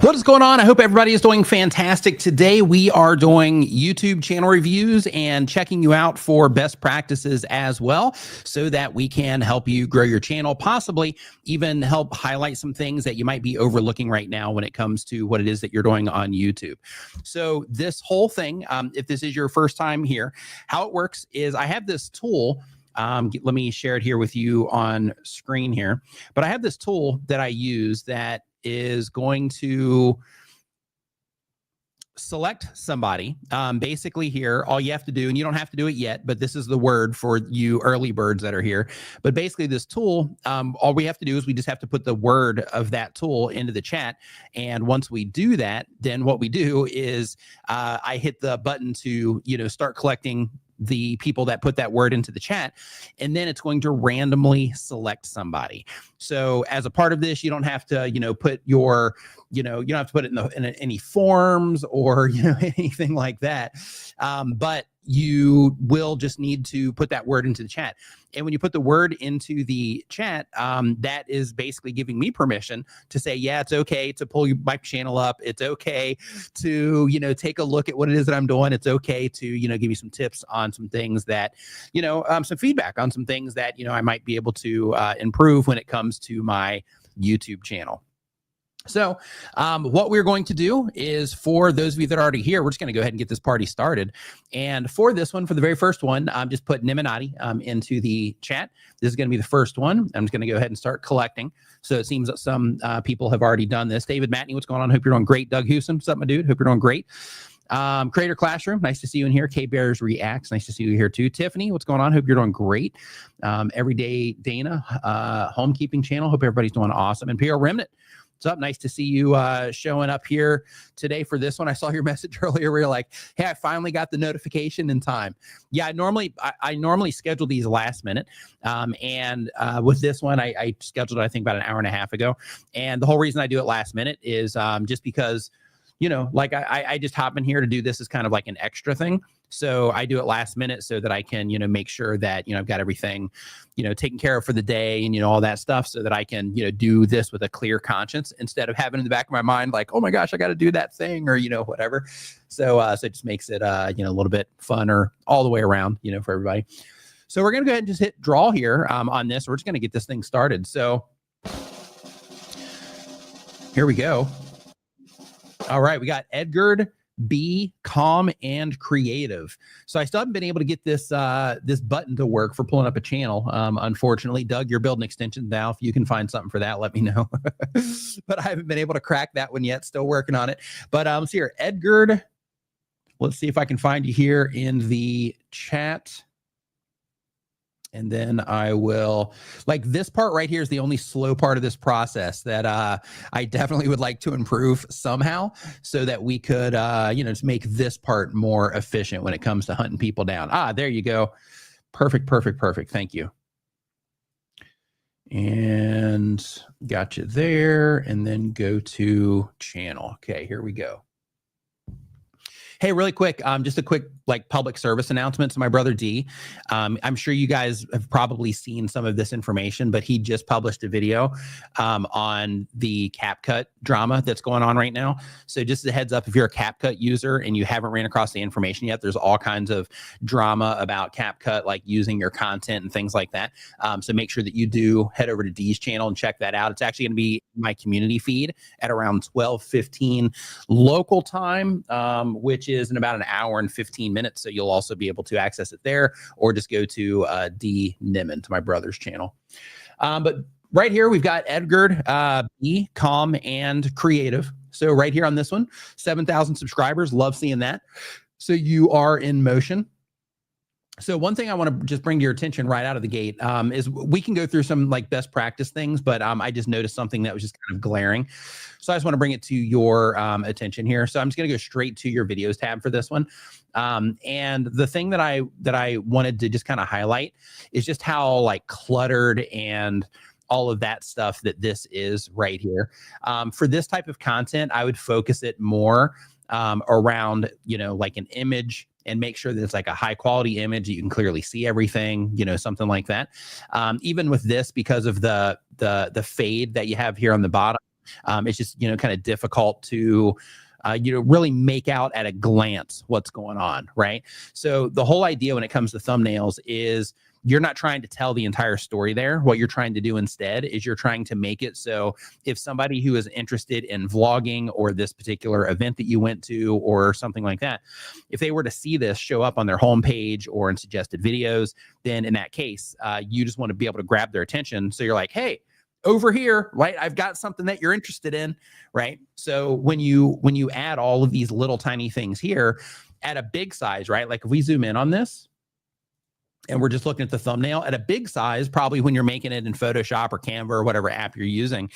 What is going on? I hope everybody is doing fantastic. Today we are doing YouTube channel reviews and checking you out for best practices as well, so that we can help you grow your channel, possibly even help highlight some things that you might be overlooking right now when it comes to what it is that you're doing on YouTube. So this whole thing, if this is your first time here, how it works is I have this tool. Let me share it here with you on screen here. But I have this tool that I use that is going to select somebody. Basically here, all you have to do, and you don't have to do it yet, but this is the word for you early birds that are here. But basically this tool, all we have to do is we just have to put the word of that tool into the chat. And once we do that, then what we do is I hit the button to, start collecting the people that put that word into the chat, and then it's going to randomly select somebody. So as a part of this, you don't have to, put your, you don't have to put it in any forms or, anything like that. But you will just need to put that word into the chat. And when you put the word into the chat, that is basically giving me permission to say, yeah, it's okay to pull my channel up. It's okay to, take a look at what it is that I'm doing. It's okay to, give you some tips on some things that, some feedback on some things that, I might be able to improve when it comes to my YouTube channel. So what we're going to do is, for those of you that are already here, we're just going to go ahead and get this party started. And for this one, for the very first one, just put Niminati into the chat. This is going to be the first one. I'm just going to go ahead and start collecting. So it seems that some people have already done this. David Matney, what's going on? Hope you're doing great. Doug Houston, what's up, my dude? Hope you're doing great. Creator Classroom, nice to see you in here. K Bears Reacts, nice to see you here too. Tiffany, what's going on? Hope you're doing great. Everyday Dana, Homekeeping Channel, hope everybody's doing awesome. Imperial Remnant, what's up? Nice to see you showing up here today for this one. I saw your message earlier where you're like, hey, I finally got the notification in time. Yeah, I normally schedule these last minute. And with this one, I scheduled it, I think, about an hour and a half ago. And the whole reason I do it last minute is just because, like I just hop in here to do this as kind of like an extra thing. So I do it last minute so that I can, make sure that, I've got everything, taken care of for the day and, all that stuff, so that I can, do this with a clear conscience instead of having in the back of my mind, like, oh my gosh, I got to do that thing or, whatever. So it just makes it, a little bit funner all the way around, for everybody. So we're going to go ahead and just hit draw here on this. We're just going to get this thing started. So here we go. All right, we got Edgard B, Calm and Creative. So I still haven't been able to get this this button to work for pulling up a channel. Unfortunately, Doug, you're building extensions now. If you can find something for that, let me know. But I haven't been able to crack that one yet. Still working on it. But let's see here, Edgard. Let's see if I can find you here in the chat. And then I will, like, this part right here is the only slow part of this process that I definitely would like to improve somehow, so that we could, just make this part more efficient when it comes to hunting people down. There you go. Perfect, perfect, perfect. Thank you. And got you there. And then go to channel. Okay, here we go. Hey, really quick, just a quick public service announcement to my brother D. I'm sure you guys have probably seen some of this information, but he just published a video on the CapCut drama that's going on right now. So just a heads up, if you're a CapCut user and you haven't ran across the information yet, there's all kinds of drama about CapCut, like using your content and things like that. So make sure that you do head over to D's channel and check that out. It's actually going to be my community feed at around 12:15 local time, which is in about an hour and 15 minutes. So you'll also be able to access it there, or just go to D Niman, to my brother's channel. But right here, we've got Edgard B, Calm and Creative. So right here on this one, 7,000 subscribers. Love seeing that. So you are in motion. So one thing I want to just bring to your attention right out of the gate is we can go through some best practice things, but I just noticed something that was just kind of glaring. So I just want to bring it to your attention here. So I'm just going to go straight to your videos tab for this one. And the thing that I wanted to just kind of highlight is just how cluttered and all of that stuff that this is right here. For this type of content, I would focus it more around, an image, and make sure that it's a high quality image that you can clearly see everything, something like that. Even with this, because of the fade that you have here on the bottom, It's just, kind of difficult to, really make out at a glance what's going on, right? So the whole idea when it comes to thumbnails is you're not trying to tell the entire story there. What you're trying to do instead is you're trying to make it so if somebody who is interested in vlogging or this particular event that you went to or something like that, if they were to see this show up on their homepage or in suggested videos, then in that case, you just want to be able to grab their attention. So you're like, hey, over here, right? I've got something that you're interested in, right? So when you add all of these little tiny things here at a big size, right? Like if we zoom in on this, and we're just looking at the thumbnail at a big size, probably when you're making it in Photoshop or Canva or whatever app you're using,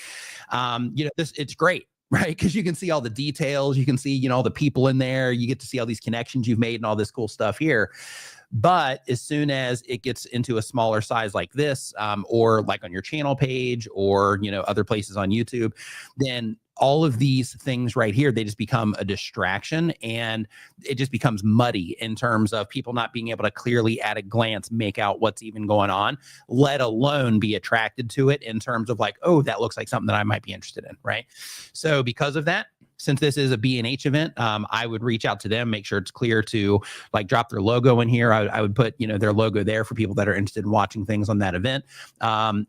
it's great, right? Because you can see all the details, you can see, all the people in there, you get to see all these connections you've made and all this cool stuff here. But as soon as it gets into a smaller size like this, or like on your channel page or, other places on YouTube, then all of these things right here, they just become a distraction and it just becomes muddy in terms of people not being able to clearly at a glance make out what's even going on, let alone be attracted to it in terms of like, oh, that looks like something that I might be interested in, right? So because of that, since this is a B&H event, I would reach out to them, make sure it's clear to like drop their logo in here. I would put, their logo there for people that are interested in watching things on that event.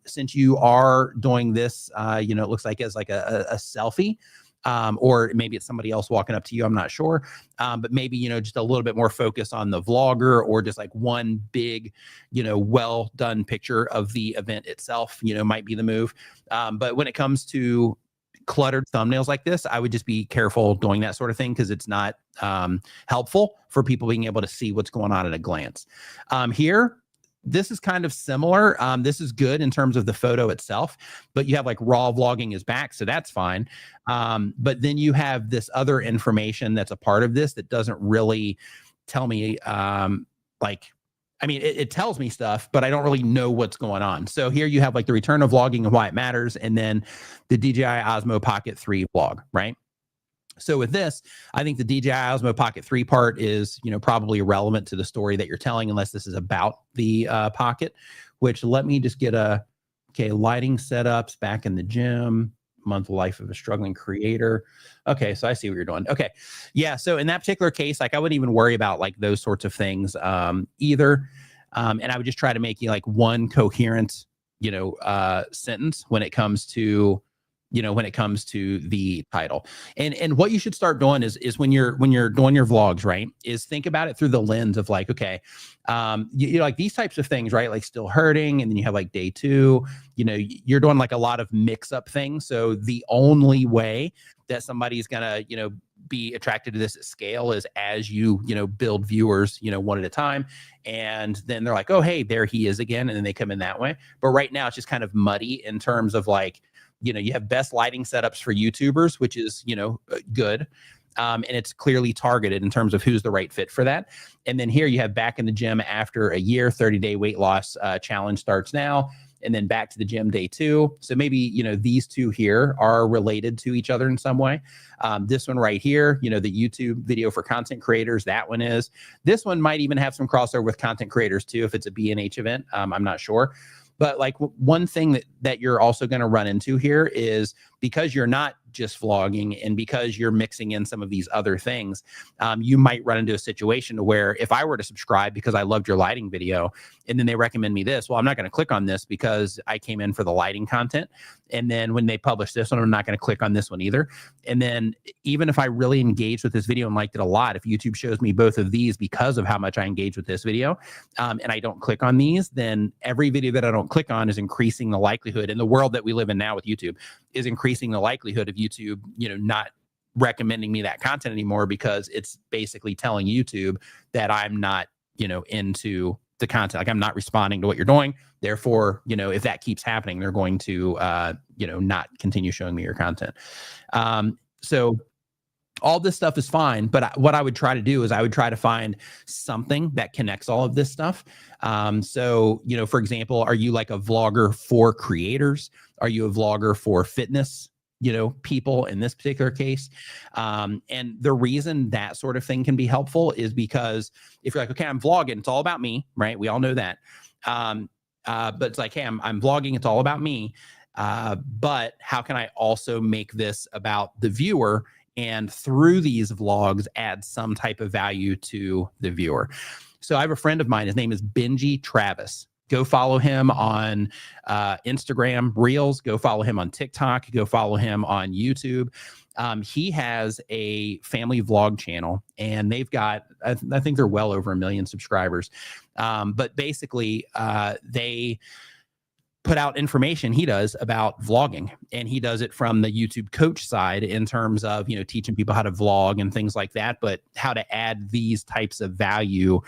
Since you are doing this, it looks like as like a selfie, or maybe it's somebody else walking up to you, I'm not sure. But maybe, just a little bit more focus on the vlogger or just like one big, well done picture of the event itself, might be the move. But when it comes to cluttered thumbnails like this, I would just be careful doing that sort of thing because it's not helpful for people being able to see what's going on at a glance. Here, this is kind of similar. This is good in terms of the photo itself, but you have like raw vlogging is back, so that's fine. But then you have this other information that's a part of this that doesn't really tell me it tells me stuff, but I don't really know what's going on. So here you have like the return of vlogging and why it matters, and then the DJI Osmo Pocket 3 vlog, right? So with this, I think the DJI Osmo Pocket 3 part is, probably irrelevant to the story that you're telling, unless this is about the Pocket, which let me just get lighting setups back in the gym, month life of a struggling creator. Okay, so I see what you're doing. Okay, yeah, so in that particular case, like I wouldn't even worry about like those sorts of things either. And I would just try to make you like one coherent, sentence when it comes to the title. And what you should start doing is when you're doing your vlogs, right, is think about it through the lens of like, okay, like these types of things, right? Like still hurting. And then you have like day 2, you're doing like a lot of mix up things. So the only way that somebody's gonna, be attracted to this at scale is as you build viewers, one at a time. And then they're like, oh, hey, there he is again. And then they come in that way. But right now it's just kind of muddy in terms of like, you have best lighting setups for YouTubers, which is, good. And it's clearly targeted in terms of who's the right fit for that. And then here you have back in the gym after a year, 30-day weight loss challenge starts now. And then back to the gym day 2. So maybe, these two here are related to each other in some way. This one right here, the YouTube video for content creators, that one is. This one might even have some crossover with content creators too, if it's a B&H event. I'm not sure. But like one thing that you're also going to run into here is because you're not just vlogging and because you're mixing in some of these other things, you might run into a situation where if I were to subscribe because I loved your lighting video and then they recommend me this, well, I'm not going to click on this because I came in for the lighting content. And then when they publish this one, I'm not going to click on this one either. And then even if I really engaged with this video and liked it a lot, if YouTube shows me both of these because of how much I engage with this video, and I don't click on these, then every video that I don't click on is increasing the likelihood in the world that we live in now with YouTube is increasing the likelihood of YouTube, not recommending me that content anymore because it's basically telling YouTube that I'm not, into the content. Like I'm not responding to what you're doing. Therefore, if that keeps happening, they're going to, not continue showing me your content. So all this stuff is fine, but what I would try to do is I would try to find something that connects all of this stuff. So, for example, are you like a vlogger for creators? Are you a vlogger for fitness, people in this particular case? And the reason that sort of thing can be helpful is because if you're like, okay, I'm vlogging, it's all about me, right? We all know that. But it's like, hey, I'm vlogging, it's all about me. But how can I also make this about the viewer, and through these vlogs add some type of value to the viewer? So I have a friend of mine, his name is Benji Travis. Go follow him on Instagram Reels. Go follow him on TikTok. Go follow him on YouTube. He has a family vlog channel, and they've got, I think they're well over 1 million subscribers. But basically, they put out information he does about vlogging, and he does it from the YouTube coach side in terms of, teaching people how to vlog and things like that, but how to add these types of value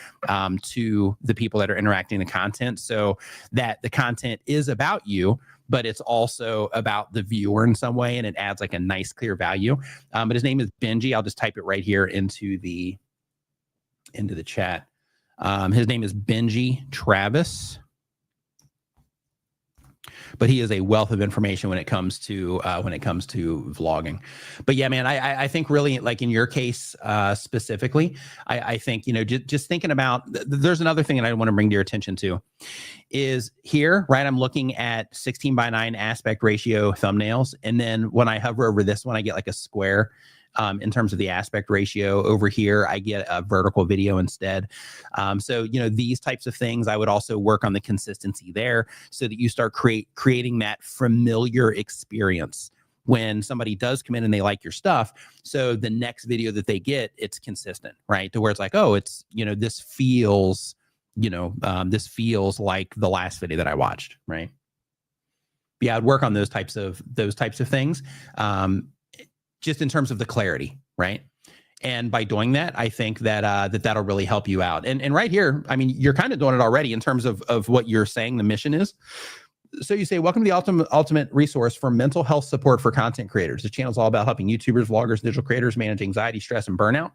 to the people that are interacting in the content, so that the content is about you, but it's also about the viewer in some way, and it adds like a nice clear value. But his name is Benji. I'll just type it right here into the chat. His name is Benji Travis. But he is a wealth of information when it comes to vlogging. But yeah, man, I think really, like in your case specifically, I think, just thinking about, there's another thing that I want to bring to your attention too, is here, right? I'm looking at 16:9 aspect ratio thumbnails. And then when I hover over this one, I get like a square. In terms of the aspect ratio. Over here, I get a vertical video instead. So, these types of things, I would also work on the consistency there, so that you start creating that familiar experience when somebody does come in and they like your stuff. So the next video that they get, it's consistent, right? To where it's like, oh, it's, this feels like the last video that I watched, right? Yeah, I'd work on those types of things. Just in terms of the clarity, right? And by doing that, I think that that'll really help you out. And right here, I mean, you're kind of doing it already in terms of what you're saying the mission is. So you say, welcome to the ultimate resource for mental health support for content creators. The channel is all about helping YouTubers, vloggers, digital creators manage anxiety, stress, and burnout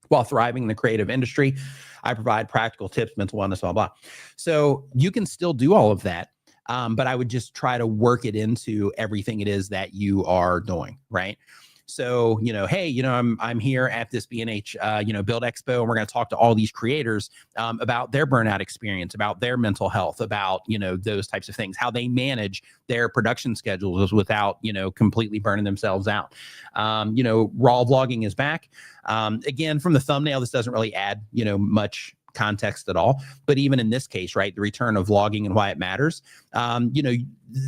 while thriving in the creative industry. I provide practical tips, mental wellness, blah, blah. So you can still do all of that. But I would just try to work it into everything it is that you are doing, right? So, hey, I'm here at this B&H, Build Expo, and we're going to talk to all these creators about their burnout experience, about their mental health, about, those types of things, how they manage their production schedules without, completely burning themselves out. Raw vlogging is back. Again, from the thumbnail, this doesn't really add, much context at all. But even in this case, right, the return of vlogging and why it matters,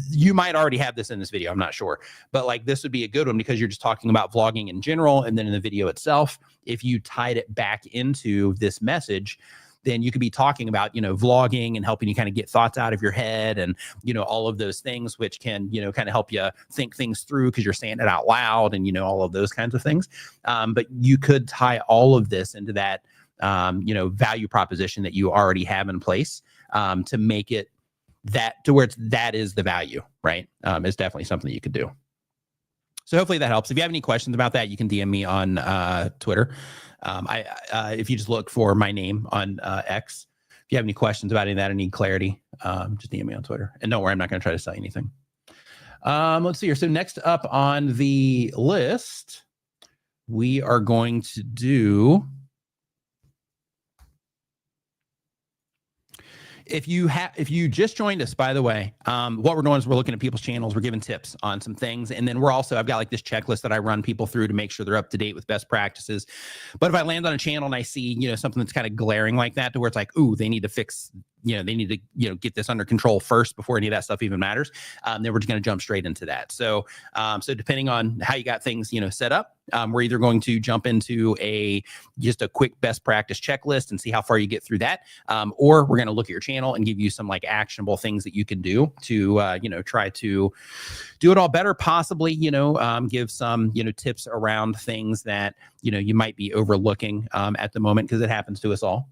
you might already have this in this video, I'm not sure, but like this would be a good one because you're just talking about vlogging in general. And then in the video itself, if you tied it back into this message, then you could be talking about, vlogging and helping you kind of get thoughts out of your head and, all of those things, which can, kind of help you think things through because you're saying it out loud and, all of those kinds of things. But you could tie all of this into that, value proposition that you already have in place, to make it that to where that is the value, right? Is definitely something that you could do. So hopefully that helps. If you have any questions about that, you can DM me on Twitter. If you just look for my name on X, if you have any questions about any of that or need clarity, just DM me on Twitter. And don't worry, I'm not going to try to sell you anything. Let's see here. So next up on the list, we are going to do... If you just joined us, by the way, what we're doing is we're looking at people's channels. We're giving tips on some things. And then I've got like this checklist that I run people through to make sure they're up to date with best practices. But if I land on a channel and I see, something that's kind of glaring like that, to where it's like, ooh, they need to fix, they need to, get this under control first before any of that stuff even matters. Then we're just going to jump straight into that. So depending on how you got things, set up, we're either going to jump into just a quick best practice checklist and see how far you get through that. Or we're going to look at your channel and give you some like actionable things that you can do to, try to do it all better, possibly, give some, tips around things that, you might be overlooking at the moment, because it happens to us all.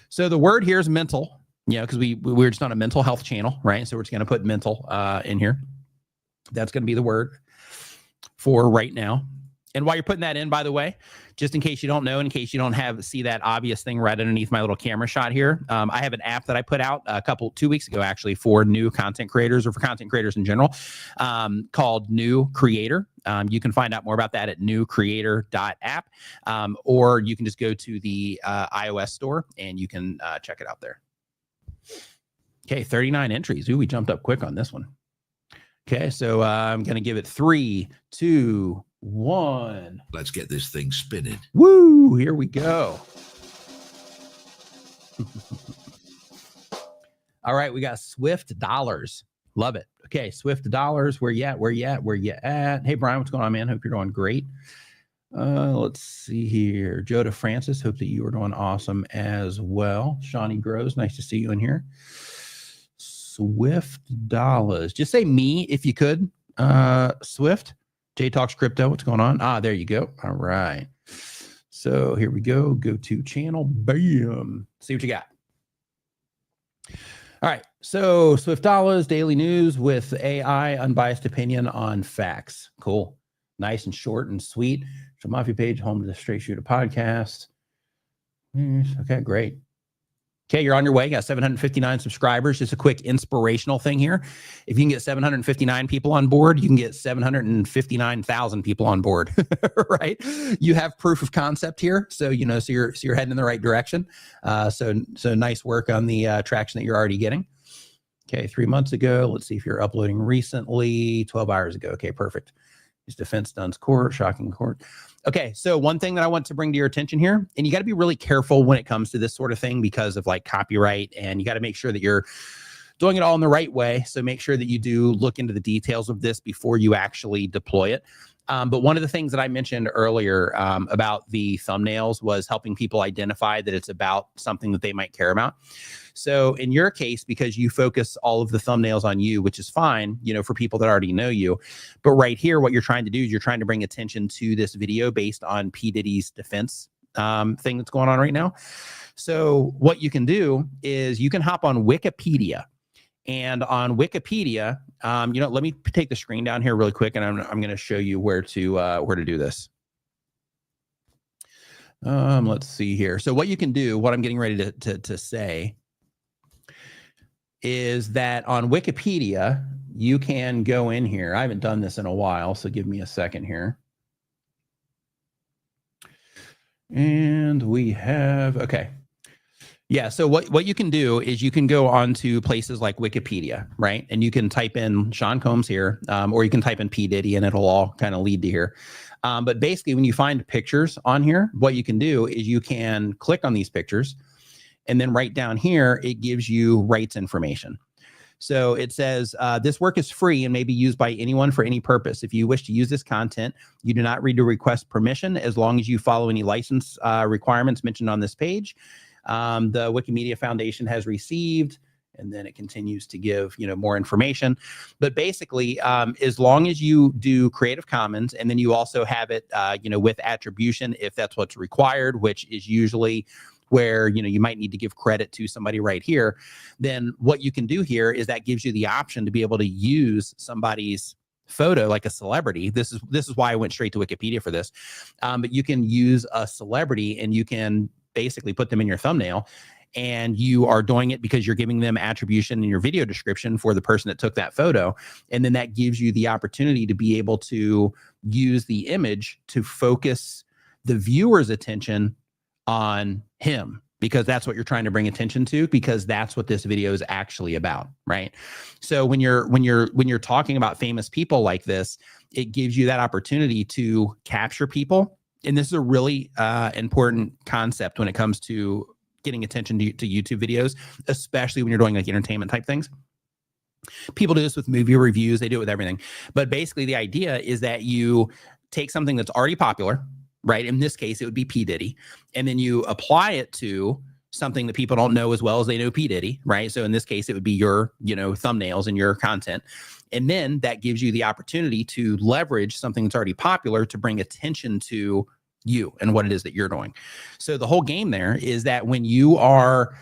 So the word here is mental, because we're just on a mental health channel, right? So we're just going to put mental in here. That's going to be the word for right now. And while you're putting that in, by the way, just in case you don't know, in case you don't see that obvious thing right underneath my little camera shot here, I have an app that I put out 2 weeks ago, actually, for new content creators or for content creators in general, called New Creator. You can find out more about that at newcreator.app, or you can just go to the iOS store and you can check it out there. Okay, 39 entries. Ooh, we jumped up quick on this one. Okay, so I'm going to give it 3, 2, 1. Let's get this thing spinning. Woo! Here we go. All right, we got Swift Dollars. Love it. Okay, Swift Dollars. Where you at? Where you at? Where you at? Hey, Brian, what's going on, man? Hope you're doing great. Let's see here. Joe DeFrancis, hope that you are doing awesome as well. Shawnee Groves, nice to see you in here. Swift Dollars. Just say me if you could. Swift. J Talks Crypto. What's going on? Ah, there you go. All right. So here we go. Go to channel. Bam. See what you got. All right. So Swift Dollars, daily news with AI, unbiased opinion on facts. Cool. Nice and short and sweet. So Mafia page, home to the Straight Shooter podcast. Okay, great. Okay, you're on your way. You got 759 subscribers. Just a quick inspirational thing here. If you can get 759 people on board, you can get 759,000 people on board, right? You have proof of concept here, so so you're heading in the right direction. So nice work on the traction that you're already getting. Okay, 3 months ago. Let's see if you're uploading recently. 12 hours ago. Okay, perfect. His defense Dunn's court, shocking court. Okay, so one thing that I want to bring to your attention here, and you got to be really careful when it comes to this sort of thing because of like copyright, and you got to make sure that you're doing it all in the right way. So make sure that you do look into the details of this before you actually deploy it. But one of the things that I mentioned earlier about the thumbnails was helping people identify that it's about something that they might care about. So in your case, because you focus all of the thumbnails on you, which is fine, for people that already know you. But right here, what you're trying to do is you're trying to bring attention to this video based on P. Diddy's defense thing that's going on right now. So what you can do is you can hop on Wikipedia. And on Wikipedia, let me take the screen down here really quick, and I'm going to show you where to do this. Let's see here. So what you can do, what I'm getting ready to say, is that on Wikipedia you can go in here. I haven't done this in a while, so give me a second here. And we have okay. Yeah, so what you can do is you can go on to places like Wikipedia, right? And you can type in Sean Combs here, or you can type in P. Diddy and it'll all kind of lead to here. But basically, when you find pictures on here, what you can do is you can click on these pictures, and then right down here, it gives you rights information. So it says, this work is free and may be used by anyone for any purpose. If you wish to use this content, you do not need to request permission as long as you follow any license requirements mentioned on this page. The Wikimedia Foundation has received, and then it continues to give, more information. But basically, as long as you do Creative Commons, and then you also have it, with attribution, if that's what's required, which is usually where, you might need to give credit to somebody right here, then what you can do here is that gives you the option to be able to use somebody's photo like a celebrity. This is why I went straight to Wikipedia for this. But you can use a celebrity and you can basically put them in your thumbnail, and you are doing it because you're giving them attribution in your video description for the person that took that photo. And then that gives you the opportunity to be able to use the image to focus the viewer's attention on him, because that's what you're trying to bring attention to, because that's what this video is actually about, right? So when you're talking about famous people like this, it gives you that opportunity to capture people. And this is a really important concept when it comes to getting attention to YouTube videos, especially when you're doing like entertainment type things. People do this with movie reviews. They do it with everything. But basically the idea is that you take something that's already popular, right? In this case, it would be P. Diddy. And then you apply it to something that people don't know as well as they know P. Diddy, right? So in this case, it would be your, thumbnails and your content. And then that gives you the opportunity to leverage something that's already popular to bring attention to you and what it is that you're doing. So the whole game there is that when you are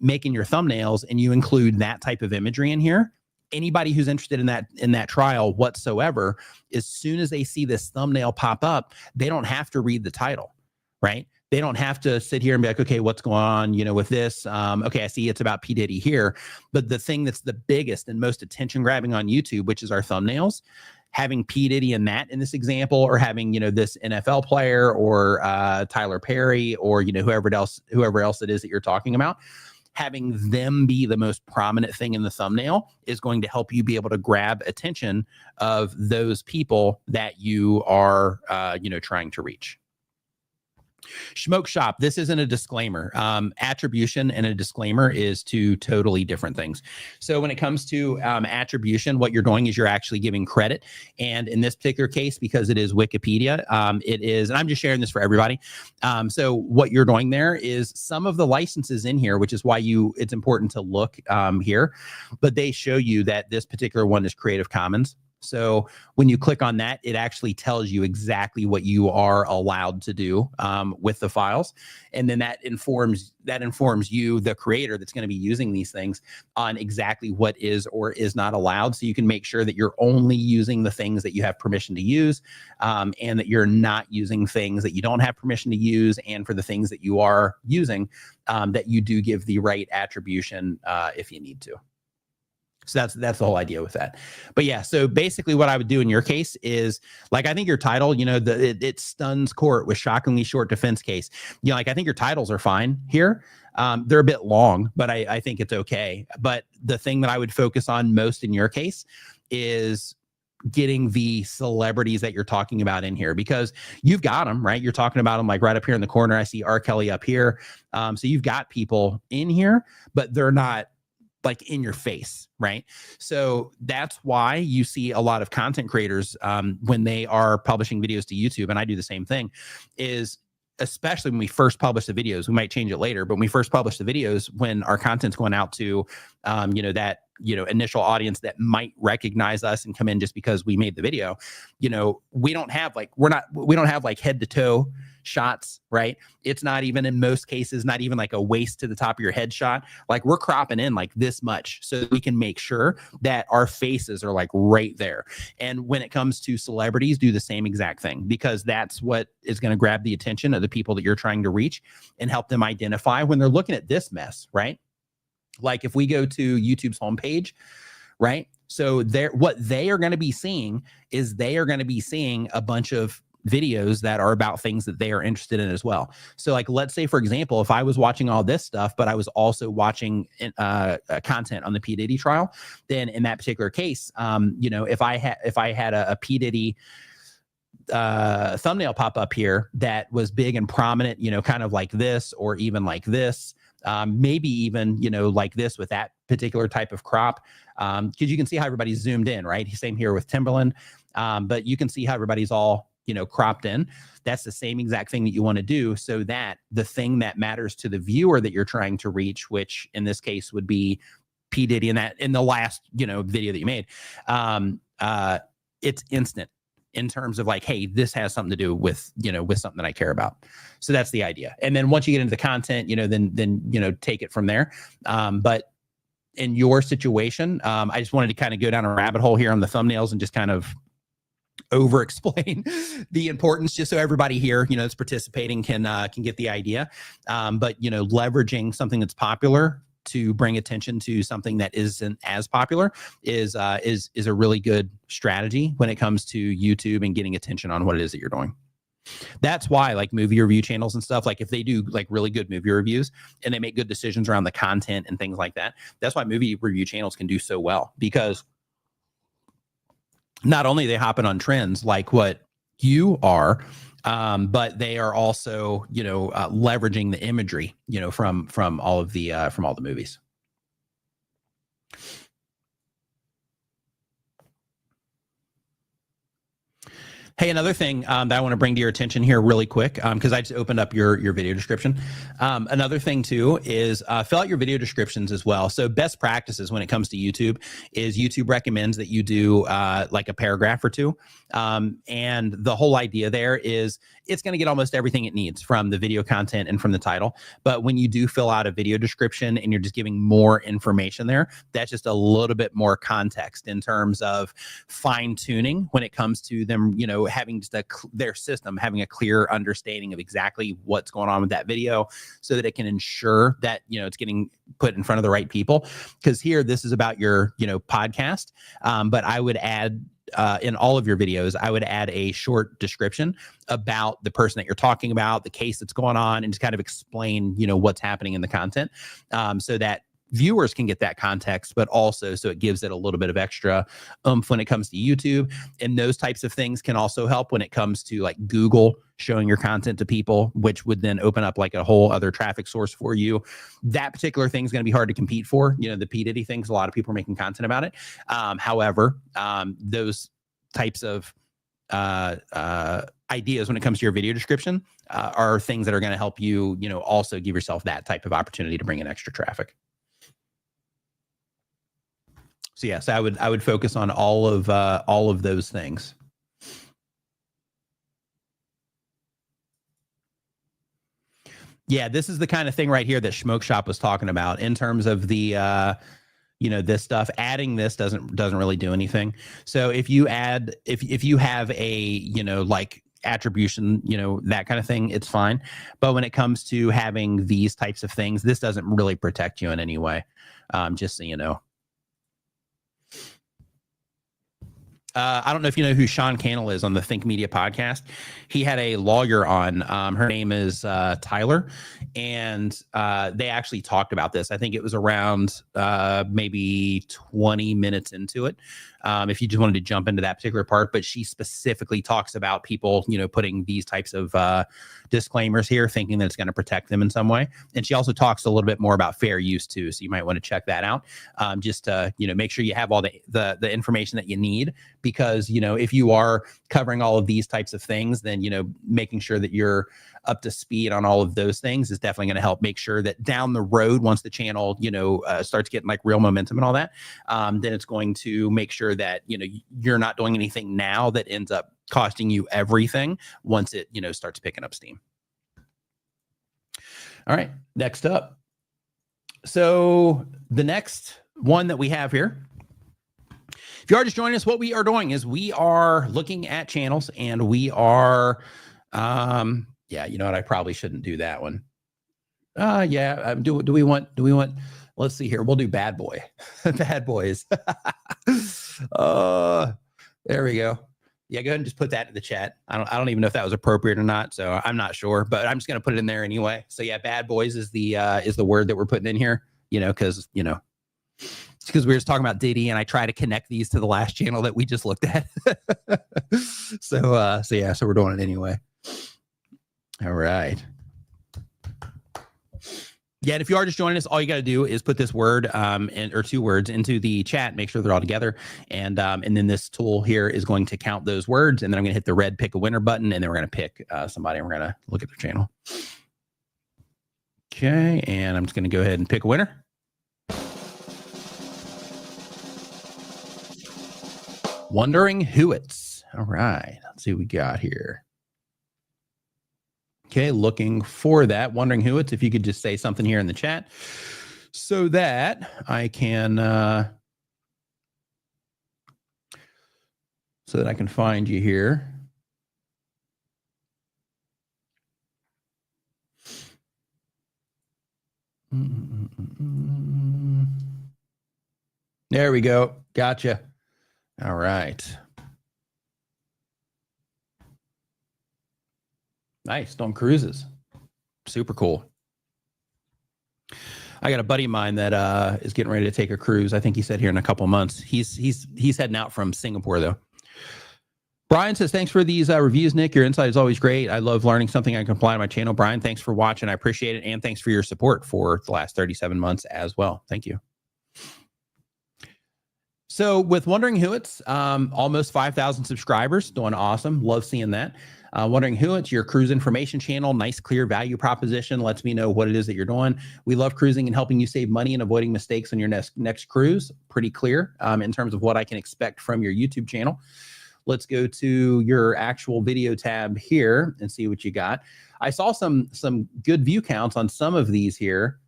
making your thumbnails and you include that type of imagery in here, anybody who's interested in that trial whatsoever, as soon as they see this thumbnail pop up, they don't have to read the title, right? They don't have to sit here and be like, okay, what's going on, with this? Okay, I see it's about P. Diddy here. But the thing that's the biggest and most attention grabbing on YouTube, which is our thumbnails, having P. Diddy in this example, or having, this NFL player or Tyler Perry or, whoever else it is that you're talking about, having them be the most prominent thing in the thumbnail is going to help you be able to grab attention of those people that you are, trying to reach. Smoke shop. This isn't a disclaimer. Attribution and a disclaimer is two totally different things. So when it comes to attribution, what you're doing is you're actually giving credit. And in this particular case, because it is Wikipedia, it is, and I'm just sharing this for everybody. So what you're doing there is some of the licenses in here, which is why it's important to look here, but they show you that this particular one is Creative Commons. So when you click on that, it actually tells you exactly what you are allowed to do with the files. And then that informs you, the creator that's going to be using these things, on exactly what is or is not allowed. So you can make sure that you're only using the things that you have permission to use, and that you're not using things that you don't have permission to use. And for the things that you are using, that you do give the right attribution if you need to. So that's the whole idea with that. But yeah, so basically what I would do in your case is, like, I think your title, it stuns court with shockingly short defense case. I think your titles are fine here. They're a bit long, but I think it's okay. But the thing that I would focus on most in your case is getting the celebrities that you're talking about in here, because you've got them, right? You're talking about them like right up here in the corner. I see R. Kelly up here. So you've got people in here, but they're not like in your face, right? So that's why you see a lot of content creators when they are publishing videos to YouTube, and I do the same thing, is especially when we first publish the videos, we might change it later, but when we first publish the videos, when our content's going out to, that, initial audience that might recognize us and come in just because we made the video, we don't have like head to toe shots, right? It's not even, in most cases, not even like a waist to the top of your head shot. Like, we're cropping in like this much so that we can make sure that our faces are like right there. And when it comes to celebrities, do the same exact thing, because that's what is going to grab the attention of the people that you're trying to reach and help them identify when they're looking at this mess, right? Like, if we go to YouTube's homepage, right? So what they are going to be seeing is they are going to be seeing a bunch of videos that are about things that they are interested in as well. So like, let's say, for example, if I was watching all this stuff, but I was also watching content on the P. Diddy trial, then in that particular case, if I had a P. Diddy thumbnail pop up here that was big and prominent, kind of like this, or even like this, maybe even, like this with that particular type of crop, because you can see how everybody's zoomed in, right? Same here with Timberland, but you can see how everybody's all cropped in. That's the same exact thing that you want to do, so that the thing that matters to the viewer that you're trying to reach, which in this case would be P. Diddy in the last, video that you made, it's instant in terms of like, hey, this has something to do with, with something that I care about. So that's the idea. And then once you get into the content, then take it from there. But in your situation, I just wanted to kind of go down a rabbit hole here on the thumbnails and just kind of over explain the importance, just so everybody here, that's participating can get the idea. But leveraging something that's popular to bring attention to something that isn't as popular is a really good strategy when it comes to YouTube and getting attention on what it is that you're doing. That's why, like, movie review channels and stuff, like if they do like really good movie reviews and they make good decisions around the content and things like that, that's why movie review channels can do so well, because not only are they hopping on trends like what you are, but they are also, leveraging the imagery, from all the movies. Hey, another thing that I want to bring to your attention here really quick, because I just opened up your video description. Another thing too is fill out your video descriptions as well. So best practices when it comes to YouTube is YouTube recommends that you do like a paragraph or two. And the whole idea there is it's going to get almost everything it needs from the video content and from the title. But when you do fill out a video description and you're just giving more information there, that's just a little bit more context in terms of fine tuning when it comes to them, having just their system having a clear understanding of exactly what's going on with that video, so that it can ensure that, it's getting put in front of the right people. Because here, this is about your, podcast. But I would add in all of your videos, I would add a short description about the person that you're talking about, the case that's going on, and just kind of explain, what's happening in the content, so that viewers can get that context, but also so it gives it a little bit of extra oomph when it comes to YouTube. And those types of things can also help when it comes to like Google showing your content to people, which would then open up like a whole other traffic source for you. That particular thing is going to be hard to compete for. The P. Diddy things, a lot of people are making content about it. However, those types of ideas when it comes to your video description are things that are going to help you, also give yourself that type of opportunity to bring in extra traffic. So yes, I would focus on all of those things. Yeah, this is the kind of thing right here that Smoke Shop was talking about in terms of the this stuff. Adding this doesn't really do anything. So if you add if you have a like attribution, that kind of thing, it's fine. But when it comes to having these types of things, this doesn't really protect you in any way. Just so you know. I don't know if you know who Sean Cannell is on the Think Media podcast. He had a lawyer on. Her name is Tyler, and they actually talked about this. I think it was around maybe 20 minutes into it. If you just wanted to jump into that particular part, but she specifically talks about people, putting these types of disclaimers here, thinking that it's going to protect them in some way. And she also talks a little bit more about fair use too. So you might want to check that out. Just to, make sure you have all the information that you need, because, if you are covering all of these types of things, then, making sure that you're up to speed on all of those things is definitely going to help make sure that down the road, once the channel, starts getting like real momentum and all that, then it's going to make sure that, you're not doing anything now that ends up costing you everything once it, starts picking up steam. All right, next up. So the next one that we have here, if you are just joining us, what we are doing is we are looking at channels, and we are, yeah, you know what? I probably shouldn't do that one. Do we want, let's see here. We'll do Bad Boy, Bad Boys. There we go. Yeah, go ahead and just put that in the chat. I don't even know if that was appropriate or not, so I'm not sure, but I'm just gonna put it in there anyway. So yeah, Bad Boys is the word that we're putting in here. Because it's because we were just talking about Diddy, and I try to connect these to the last channel that we just looked at. So we're doing it anyway. All right. Yeah, and if you are just joining us, all you got to do is put this word or two words into the chat. Make sure they're all together, and then this tool here is going to count those words, and then I'm going to hit the red pick a winner button, and then we're going to pick somebody, and we're going to look at their channel. Okay, and I'm just going to go ahead and pick a winner. Wondering Who It's. All right, let's see what we got here. Okay, looking for that. Wondering Who It's. If you could just say something here in the chat so that I can find you here. There we go. Gotcha. All right. Nice. Stone Cruises. Super cool. I got a buddy of mine that is getting ready to take a cruise. I think he said here in a couple months. He's heading out from Singapore though. Brian says, thanks for these reviews, Nick. Your insight is always great. I love learning something I can apply to my channel. Brian, thanks for watching. I appreciate it. And thanks for your support for the last 37 months as well. Thank you. So with Wondering Who It's, almost 5,000 subscribers, doing awesome. Love seeing that. Wondering Who It's, your cruise information channel, nice, clear value proposition. Lets me know what it is that you're doing. We love cruising and helping you save money and avoiding mistakes on your next cruise. Pretty clear in terms of what I can expect from your YouTube channel. Let's go to your actual video tab here and see what you got. I saw some good view counts on some of these here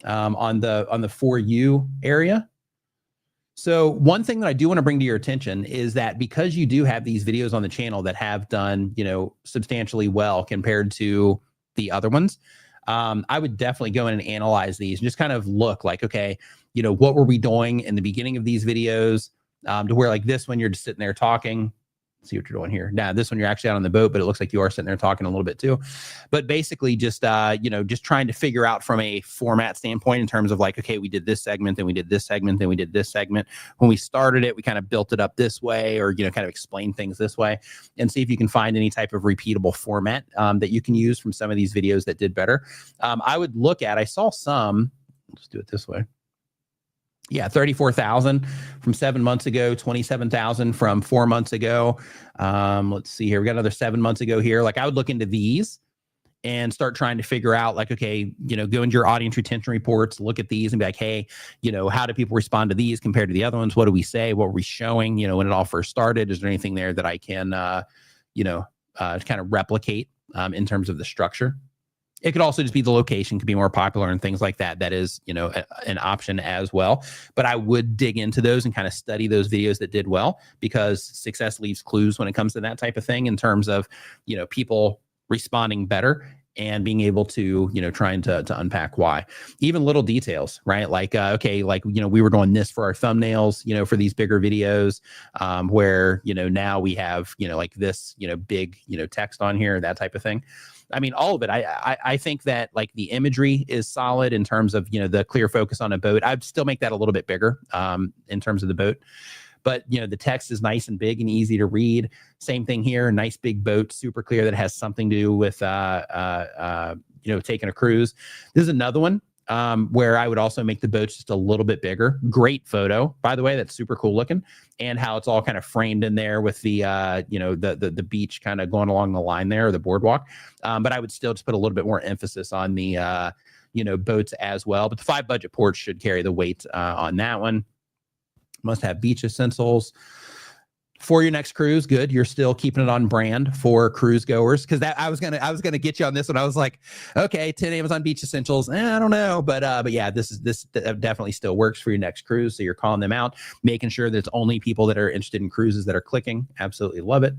on the For You area. So one thing that I do want to bring to your attention is that because you do have these videos on the channel that have done, substantially well compared to the other ones, I would definitely go in and analyze these and just kind of look like, okay, what were we doing in the beginning of these videos? to where like this one, you're just sitting there talking. See what you're doing here. Now, this one, you're actually out on the boat, but it looks like you are sitting there talking a little bit too. But basically just, just trying to figure out from a format standpoint in terms of like, okay, we did this segment, then we did this segment, then we did this segment. When we started it, we kind of built it up this way, or, kind of explain things this way, and see if you can find any type of repeatable format that you can use from some of these videos that did better. I would look at, I saw some, let's do it this way. Yeah, 34,000 from 7 months ago, 27,000 from 4 months ago. Let's see here. We got another 7 months ago here. Like I would look into these and start trying to figure out like, okay, go into your audience retention reports, look at these and be like, hey, how do people respond to these compared to the other ones? What do we say? What were we showing, when it all first started? Is there anything there that I can, kind of replicate in terms of the structure? It could also just be the location could be more popular and things like that. That is, an option as well. But I would dig into those and kind of study those videos that did well, because success leaves clues when it comes to that type of thing in terms of, people responding better and being able to, trying to unpack why. Even little details, right? Like, okay, like, we were doing this for our thumbnails, for these bigger videos, where, now we have, like this, big, text on here, that type of thing. I mean, all of it. I think that like the imagery is solid in terms of, the clear focus on a boat. I'd still make that a little bit bigger in terms of the boat. But, the text is nice and big and easy to read. Same thing here. Nice big boat, super clear, that has something to do with, taking a cruise. This is another one where I would also make the boats just a little bit bigger. Great photo, by the way. That's super cool looking. And how it's all kind of framed in there with the, the beach kind of going along the line there, or the boardwalk. But I would still just put a little bit more emphasis on the, boats as well. But the 5 budget ports should carry the weight on that one. Must have beach essentials for your next cruise. Good. You're still keeping it on brand for cruise goers. Cause that I was going to get you on this one. I was like, okay, 10 Amazon beach essentials. I don't know. But yeah, this definitely still works for your next cruise. So you're calling them out, making sure that it's only people that are interested in cruises that are clicking. Absolutely love it.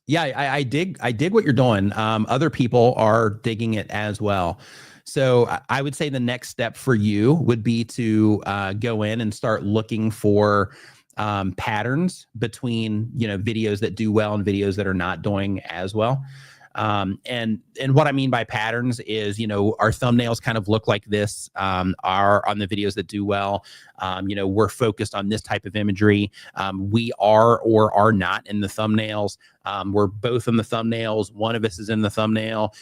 Yeah, I dig what you're doing. Other people are digging it as well. So I would say the next step for you would be to go in and start looking for patterns between, videos that do well and videos that are not doing as well. And what I mean by patterns is, our thumbnails kind of look like this, are on the videos that do well. We're focused on this type of imagery. We are or are not in the thumbnails. We're both in the thumbnails. One of us is in the thumbnail.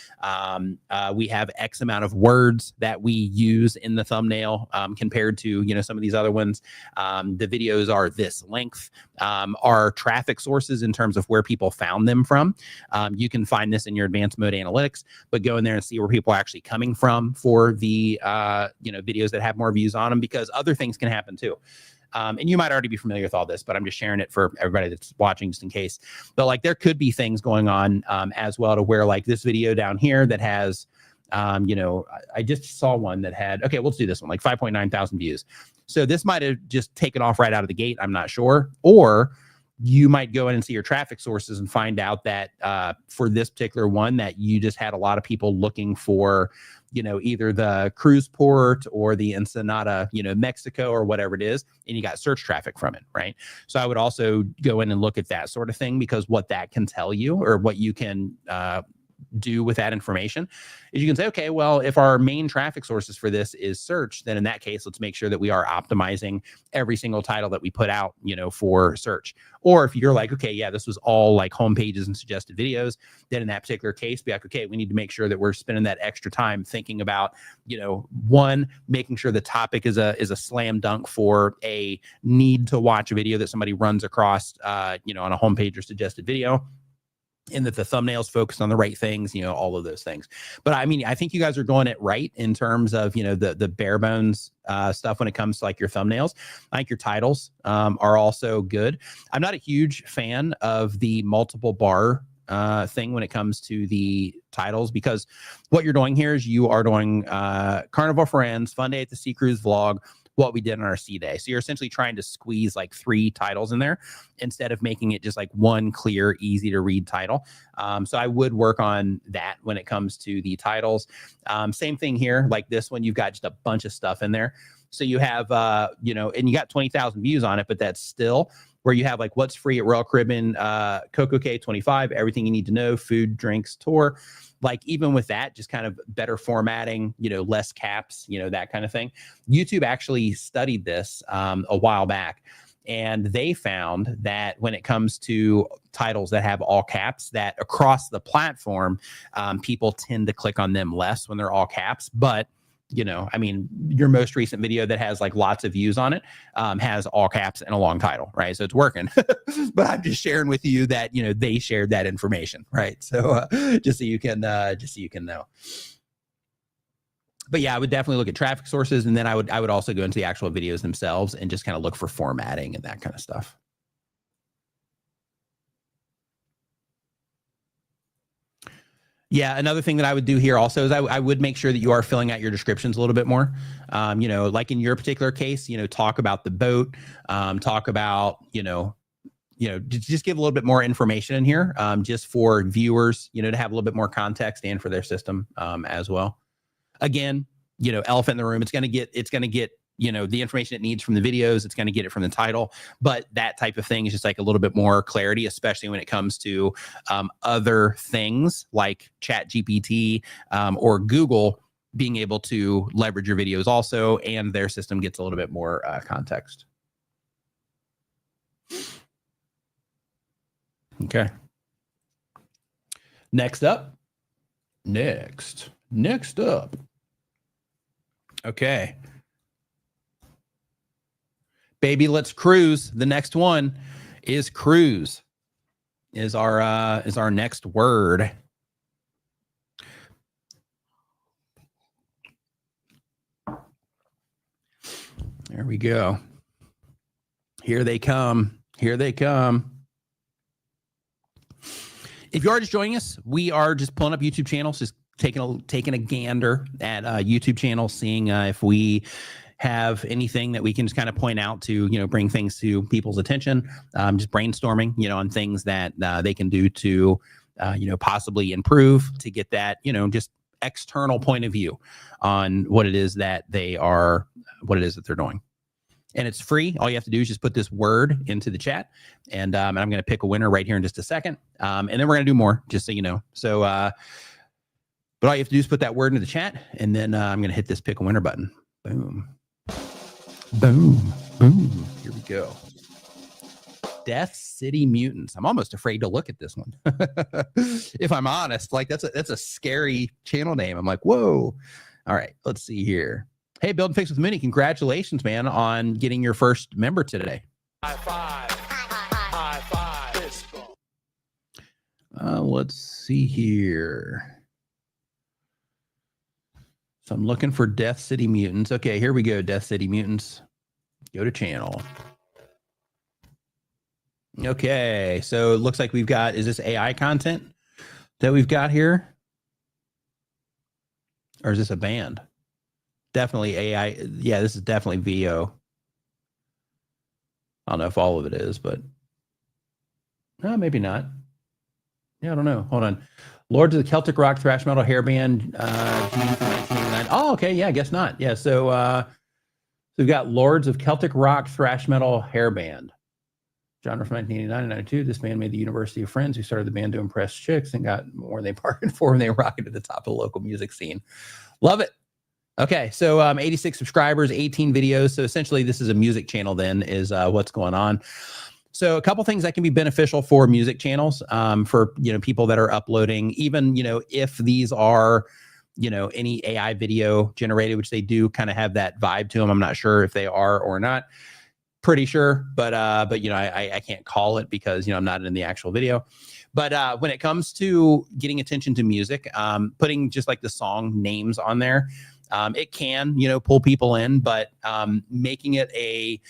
We have X amount of words that we use in the thumbnail compared to, some of these other ones. The videos are this length. Our traffic sources in terms of where people found them from. You can find this in your advanced mode analytics, but go in there and see where people are actually coming from for the, videos that have more views on them, because other things can happen too. And you might already be familiar with all this, but I'm just sharing it for everybody that's watching just in case. But like there could be things going on as well, to where like this video down here that has, I just saw one that had, okay, let's do this one, like 5.9 thousand views. So this might have just taken off right out of the gate. I'm not sure. Or you might go in and see your traffic sources and find out that for this particular one that you just had a lot of people looking for, either the cruise port or the Ensenada, Mexico or whatever it is, and you got search traffic from it, right? So I would also go in and look at that sort of thing, because what that can tell you, or what you can do with that information, is you can say, okay, well, if our main traffic sources for this is search, then in that case, let's make sure that we are optimizing every single title that we put out, for search. Or if you're like, okay, yeah, this was all like home pages and suggested videos, then in that particular case, be like, okay, we need to make sure that we're spending that extra time thinking about, one, making sure the topic is a slam dunk for a need to watch a video that somebody runs across, on a homepage or suggested video. And that the thumbnails focused on the right things, all of those things. But I mean, I think you guys are doing it right in terms of, the bare bones stuff when it comes to like your thumbnails. I think your titles are also good. I'm not a huge fan of the multiple bar thing when it comes to the titles, because what you're doing here is you are doing Carnival Friends, Fun Day at the Sea Cruise Vlog, what we did on our sea day. So you're essentially trying to squeeze like 3 titles in there instead of making it just like one clear, easy to read title. So I would work on that when it comes to the titles. Same thing here, like this one, you've got just a bunch of stuff in there. So you have, you know, and you got 20,000 views on it, but that's still where you have like what's free at Royal Caribbean, Coco K 25, everything you need to know, food, drinks, tour. Like even with that, just kind of better formatting, you know, less caps, you know, that kind of thing. YouTube actually studied this a while back. And they found that when it comes to titles that have all caps, that across the platform, people tend to click on them less when they're all caps. But, you know, I mean, your most recent video that has like lots of views on it has all caps and a long title, right? So it's working. But I'm just sharing with you that, you know, they shared that information, right? So just so you can know. But yeah, I would definitely look at traffic sources, and then I would also go into the actual videos themselves and just kind of look for formatting and that kind of stuff. Yeah, another thing that I would do here also is I would make sure that you are filling out your descriptions a little bit more. You know, like in your particular case, you know, talk about the boat, talk about, you know, just give a little bit more information in here, just for viewers, you know, to have a little bit more context and for their system as well. Again, you know, elephant in the room. It's going to get, you know, the information it needs from the videos. It's going to get it from the title, but that type of thing is just like a little bit more clarity, especially when it comes to other things like ChatGPT or Google being able to leverage your videos also, and their system gets a little bit more context. Okay. Next up. Okay. Baby, let's cruise. The next one is cruise. Is our next word. There we go. Here they come. Here they come. If you are just joining us, we are just pulling up YouTube channels, just taking a gander at YouTube channels, seeing if we have anything that we can just kind of point out to, you know, bring things to people's attention. Just brainstorming, you know, on things that they can do to, you know, possibly improve, to get that, you know, just external point of view on what it is that they're doing. And it's free. All you have to do is just put this word into the chat, and I'm going to pick a winner right here in just a second. And then we're going to do more, just so you know. So, but all you have to do is put that word into the chat, and then I'm going to hit this pick a winner button. Boom. Boom. Boom. Here we go. Death City Mutants. I'm almost afraid to look at this one. If I'm honest, like that's a scary channel name. I'm like, whoa. All right, let's see here. Hey, Build and Fix with Mooney, congratulations, man, on getting your first member today. High five. High five. Let's see here. So I'm looking for Death City Mutants. Okay, here we go, Death City Mutants. Go to channel. Okay, so it looks like we've got, is this AI content that we've got here? Or is this a band? Definitely AI. Yeah, this is definitely VO. I don't know if all of it is, but no, maybe not. Yeah, I don't know. Hold on. Lords of the Celtic Rock Thrash Metal Hairband, Gene from 1989. Oh, okay. Yeah, I guess not. Yeah, so we've got Lords of Celtic Rock Thrash Metal Hairband. Genre from 1989 and 92. This band made the University of Friends, who started the band to impress chicks and got more than they bargained for when they rocketed to the top of the local music scene. Love it. Okay, so 86 subscribers, 18 videos. So essentially, this is a music channel then, is what's going on. So a couple things that can be beneficial for music channels, for, you know, people that are uploading, even, you know, if these are, you know, any AI video generated, which they do kind of have that vibe to them. I'm not sure if they are or not. Pretty sure, but you know, I can't call it because, you know, I'm not in the actual video. But when it comes to getting attention to music, putting just like the song names on there, it can, you know, pull people in, but making it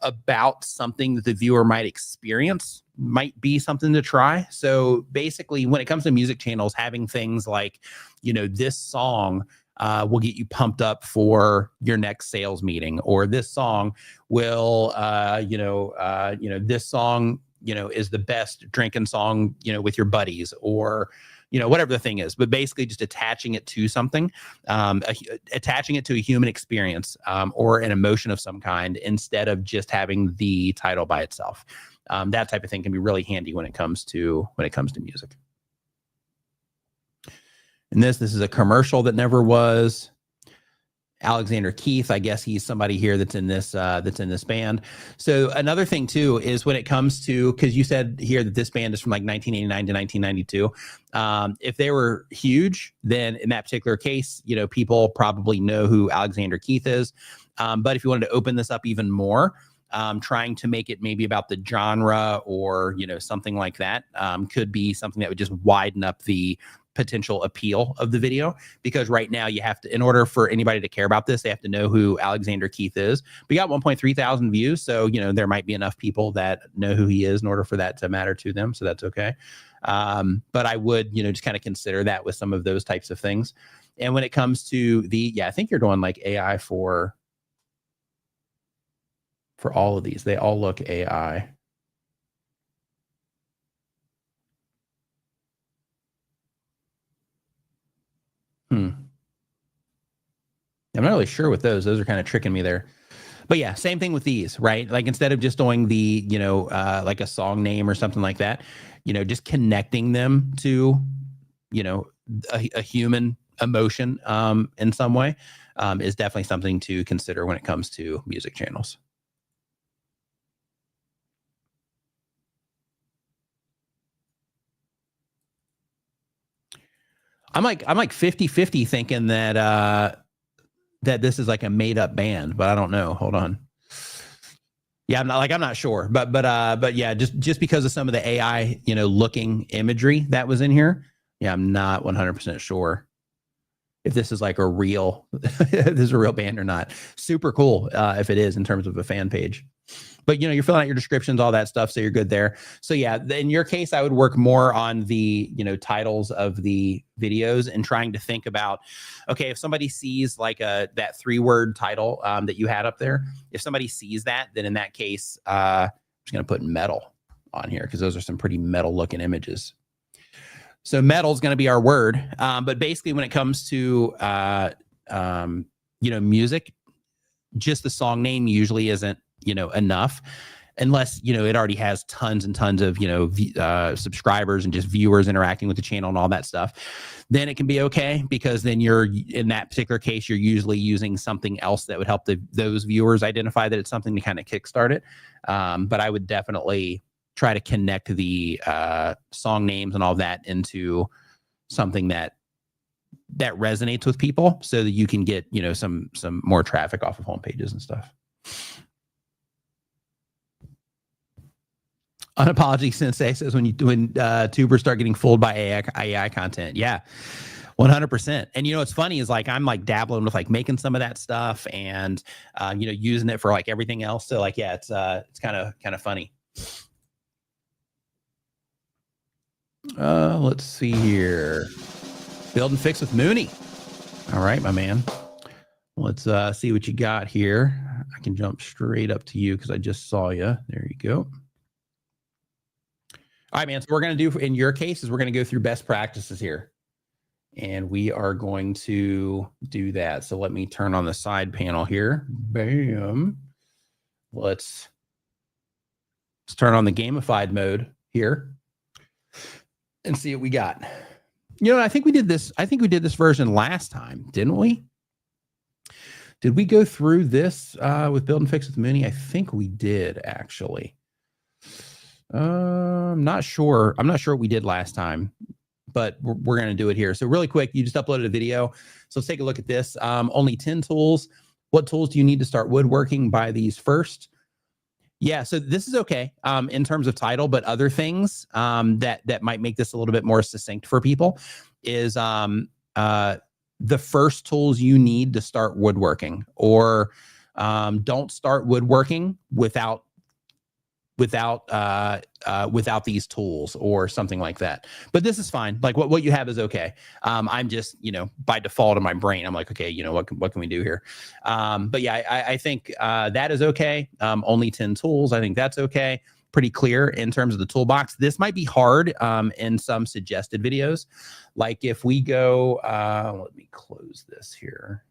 about something that the viewer might experience might be something to try. So basically, when it comes to music channels, having things like, you know, this song will get you pumped up for your next sales meeting, or this song will, this song is the best drinking song, with your buddies, or whatever the thing is, but basically just attaching it to something, attaching it to a human experience, or an emotion of some kind, instead of just having the title by itself. That type of thing can be really handy when it comes to music. And this is a commercial that never was. Alexander Keith, I guess he's somebody here that's in this band. So another thing too is when it comes to, because you said here that this band is from like 1989 to 1992. If they were huge, then in that particular case, people probably know who Alexander Keith is. But if you wanted to open this up even more, trying to make it maybe about the genre or something like that, could be something that would just widen up the potential appeal of the video, because right now you have to, in order for anybody to care about this, they have to know who Alexander Keith is. We got 1.3 thousand views, so there might be enough people that know who he is in order for that to matter to them, so that's okay. But I would just kind of consider that with some of those types of things. And when it comes to I think you're doing like AI for all of these. They all look AI. I'm not really sure with those. Those are kind of tricking me there. But yeah, same thing with these, right? Like instead of just doing the, like a song name or something like that, just connecting them to, a human emotion in some way is definitely something to consider when it comes to music channels. I'm like 50-50 thinking that that this is like a made up band, but I don't know. Hold on. Yeah, I'm not sure, but yeah, just because of some of the AI, looking imagery that was in here. Yeah, I'm not 100% sure if this is like a real, if this is a real band or not. Super cool if it is in terms of a fan page. But you're filling out your descriptions, all that stuff, so you're good there. So yeah, in your case, I would work more on the titles of the videos and trying to think about, okay, if somebody sees like that 3-word title that you had up there, if somebody sees that, then in that case, I'm just gonna put metal on here because those are some pretty metal looking images. So metal is going to be our word, but basically when it comes to music, just the song name usually isn't enough, unless it already has tons and tons of subscribers and just viewers interacting with the channel and all that stuff. Then it can be okay, because then you're, in that particular case, you're usually using something else that would help those viewers identify that it's something to kind of kickstart it. But I would definitely try to connect the song names and all that into something that resonates with people, so that you can get some more traffic off of home pages and stuff. Unapology Sensei says when tubers start getting fooled by AI content. Yeah, 100%. And what's funny is like I'm like dabbling with like making some of that stuff and using it for like everything else. So like yeah, it's kind of funny. Let's see here. Build and Fix with Mooney. All right, my man. Let's see what you got here. I can jump straight up to you because I just saw you. There you go. All right, man. So we're going to do, in your case, is we're going to go through best practices here. And we are going to do that. So let me turn on the side panel here. Bam. Let's turn on the gamified mode here and see what we got. I think we did this. I think we did this version last time, didn't we? Did we go through this with Build and Fix with Mooney? I think we did, actually. I'm not sure. I'm not sure what we did last time, but we're going to do it here. So really quick, you just uploaded a video. So let's take a look at this. Only 10 tools. What tools do you need to start woodworking? Buy these first. Yeah, so this is okay in terms of title, but other things that might make this a little bit more succinct for people is the first tools you need to start woodworking, or don't start woodworking without these tools or something like that. But this is fine. Like what you have is okay. I'm just, by default in my brain, I'm like, okay, what can we do here? But yeah, I think that is okay. Only 10 tools. I think that's okay. pretty clear in terms of the toolbox. This might be hard in some suggested videos. Like if we go, let me close this here.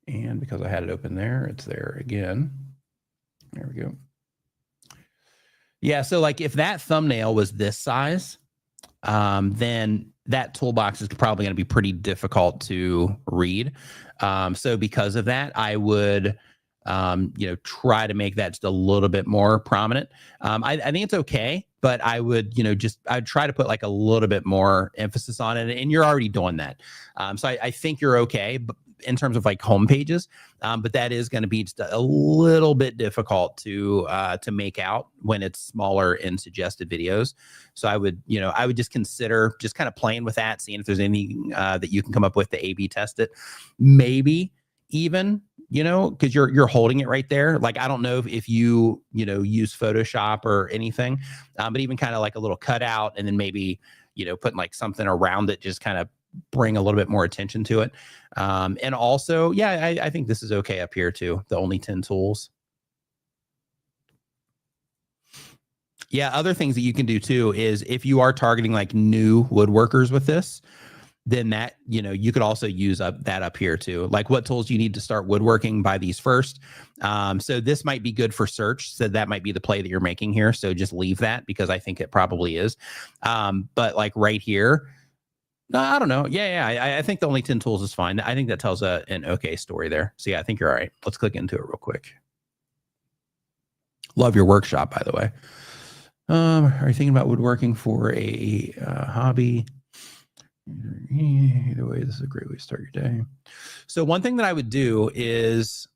And because I had it open there, it's there again. There we go. Yeah, so like if that thumbnail was this size, then that toolbox is probably going to be pretty difficult to read. So because of that, I would, try to make that just a little bit more prominent. I think it's okay, but I would, I'd try to put like a little bit more emphasis on it. And you're already doing that. So I think you're okay, but in terms of like home pages, but that is going to be just a little bit difficult to make out when it's smaller in suggested videos. So I would just consider just kind of playing with that, seeing if there's anything that you can come up with to A/B test it. Maybe even, because you're holding it right there. Like I don't know if you use Photoshop or anything, but even kind of like a little cutout, and then maybe putting like something around it, just kind of bring a little bit more attention to it. And also, yeah, I think this is okay up here too. The only 10 tools. Yeah, other things that you can do too is if you are targeting like new woodworkers with this, then that, you could also use that up here too. Like what tools do you need to start woodworking, by these first. So this might be good for search. So that might be the play that you're making here. So just leave that, because I think it probably is. But like right here, no, I don't know. Yeah. I think the only 10 tools is fine. I think that tells an okay story there. So yeah, I think you're all right. Let's click into it real quick. Love your workshop, by the way. Are you thinking about woodworking for a hobby? Either way, this is a great way to start your day. So one thing that I would do is,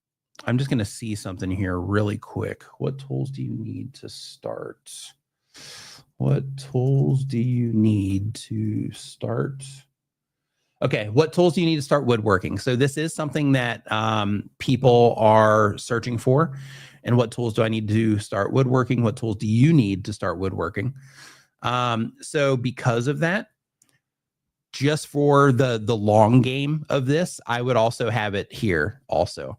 I'm just going to see something here really quick. What tools do you need to start? What tools do you need to start? Okay, what tools do you need to start woodworking? So this is something that people are searching for. And what tools do I need to start woodworking? What tools do you need to start woodworking? So because of that, just for the long game of this, I would also have it here also.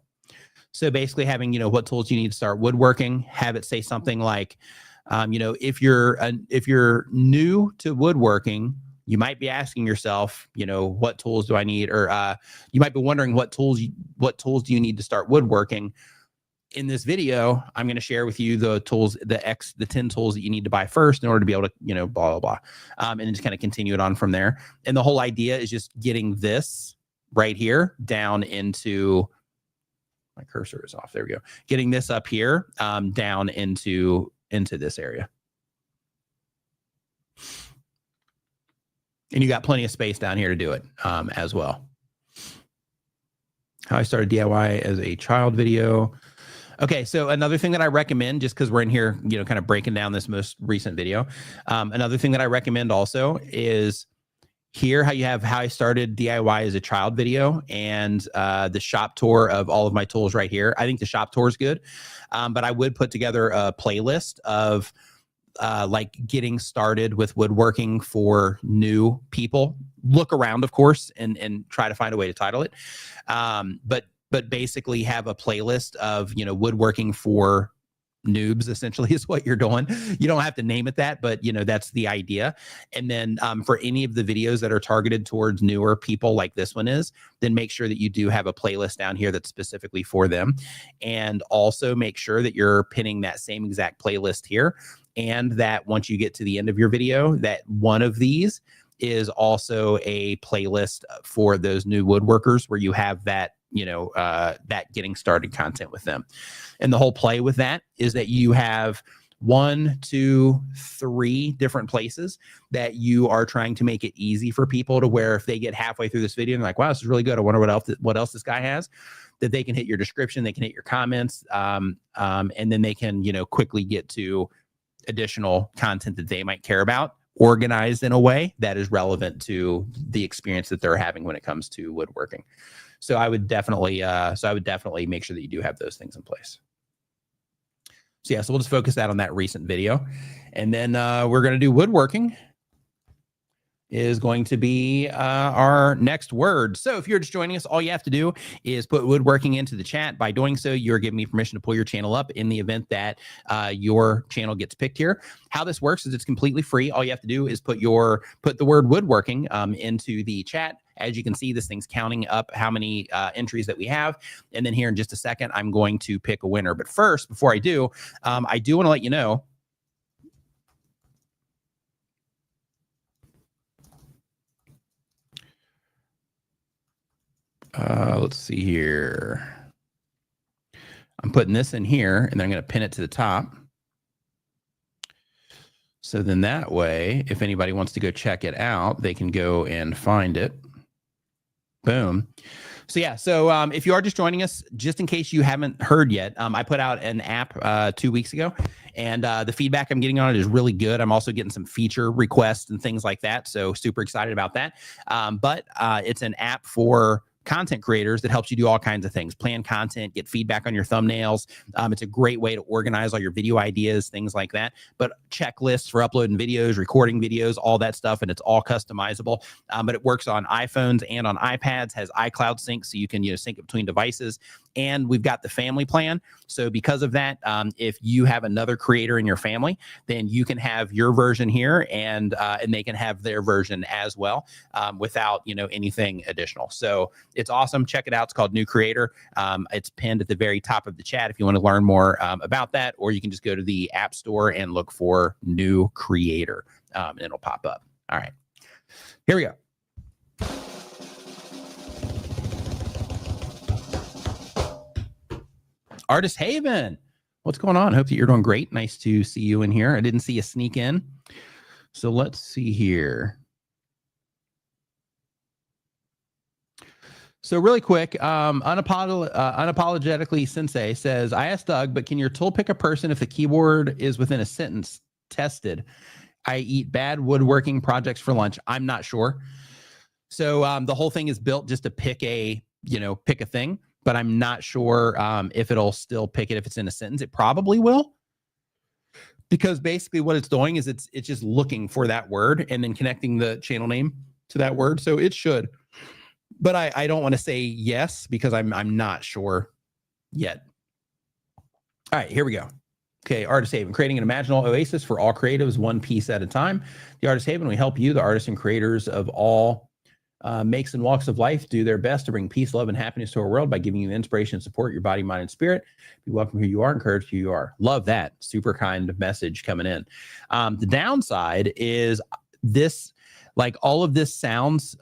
So basically having, what tools you need to start woodworking, have it say something like, if you're new to woodworking, you might be asking yourself, what tools do I need? Or you might be wondering what tools do you need to start woodworking? In this video, I'm going to share with you the tools, the 10 tools that you need to buy first in order to be able to, blah, blah, blah. And then just kind of continue it on from there. And the whole idea is just getting this right here down into, my cursor is off. There we go. Getting this up here down into this area. And you got plenty of space down here to do it as well. How I started DIY as a child video. Okay, so another thing that I recommend, just because we're in here, kind of breaking down this most recent video. Another thing that I recommend also is here, how I started DIY as a child video, and the shop tour of all of my tools right here. I think the shop tour is good, but I would put together a playlist of like getting started with woodworking for new people. Look around, of course, and try to find a way to title it. But basically have a playlist of, woodworking for noobs, essentially, is what you're doing. You don't have to name it that, but that's the idea. And then for any of the videos that are targeted towards newer people like this one is, then make sure that you do have a playlist down here that's specifically for them. And also make sure that you're pinning that same exact playlist here. And that once you get to the end of your video, that one of these is also a playlist for those new woodworkers where you have that, that getting started content with them. And the whole play with that is that you have 1, 2, 3 different places that you are trying to make it easy for people to where if they get halfway through this video and like, wow, this is really good. I wonder what else this guy has, that they can hit your description, they can hit your comments, and then they can, quickly get to additional content that they might care about, organized in a way that is relevant to the experience that they're having when it comes to woodworking. So I would definitely, make sure that you do have those things in place. So yeah, so we'll just focus that on that recent video, and then we're going to do woodworking is going to be our next word. So if you're just joining us, all you have to do is put woodworking into the chat. By doing so, you're giving me permission to pull your channel up in the event that your channel gets picked here. How this works is it's completely free. All you have to do is put the word woodworking into the chat. As you can see, this thing's counting up how many entries that we have. And then here in just a second, I'm going to pick a winner. But first, before I do want to let you know, let's see here. I'm putting this in here, and then I'm going to pin it to the top. So then that way, if anybody wants to go check it out, they can go and find it. Boom. So yeah, so if you are just joining us, just in case you haven't heard yet, I put out an app 2 weeks ago, and the feedback I'm getting on it is really good. I'm also getting some feature requests and things like that, so super excited about that. But it's an app for content creators that helps you do all kinds of things, plan content, get feedback on your thumbnails. It's a great way to organize all your video ideas, things like that, but checklists for uploading videos, recording videos, all that stuff. And it's all customizable, but it works on iPhones and on iPads, has iCloud sync. So you can, sync it between devices. And we've got the family plan. So because of that, if you have another creator in your family, then you can have your version here and they can have their version as well without, anything additional. So it's awesome. Check it out. It's called New Creator. It's pinned at the very top of the chat if you want to learn more about that, or you can just go to the App Store and look for New Creator and it'll pop up. All right, here we go. Artist Haven, what's going on? Hope that you're doing great. Nice to see you in here. I didn't see you sneak in. So let's see here. So really quick, unapologetically Sensei says, I asked Doug, but can your tool pick a person if the keyboard is within a sentence? Tested. I eat bad woodworking projects for lunch. I'm not sure. So the whole thing is built just to pick a thing, but I'm not sure if it'll still pick it if it's in a sentence. It probably will, because basically what it's doing is it's just looking for that word and then connecting the channel name to that word. So it should, but I don't want to say yes because I'm not sure yet. All right, here we go. Okay, Artist Haven, creating an imaginal oasis for all creatives, one piece at a time. The Artist Haven, we help you, the artists and creators of all makes and walks of life, do their best to bring peace, love, and happiness to our world by giving you inspiration and support, your body, mind, and spirit. Be welcome who you are, encourage who you are. Love that. Super kind message coming in. The downside is this, like all of this sounds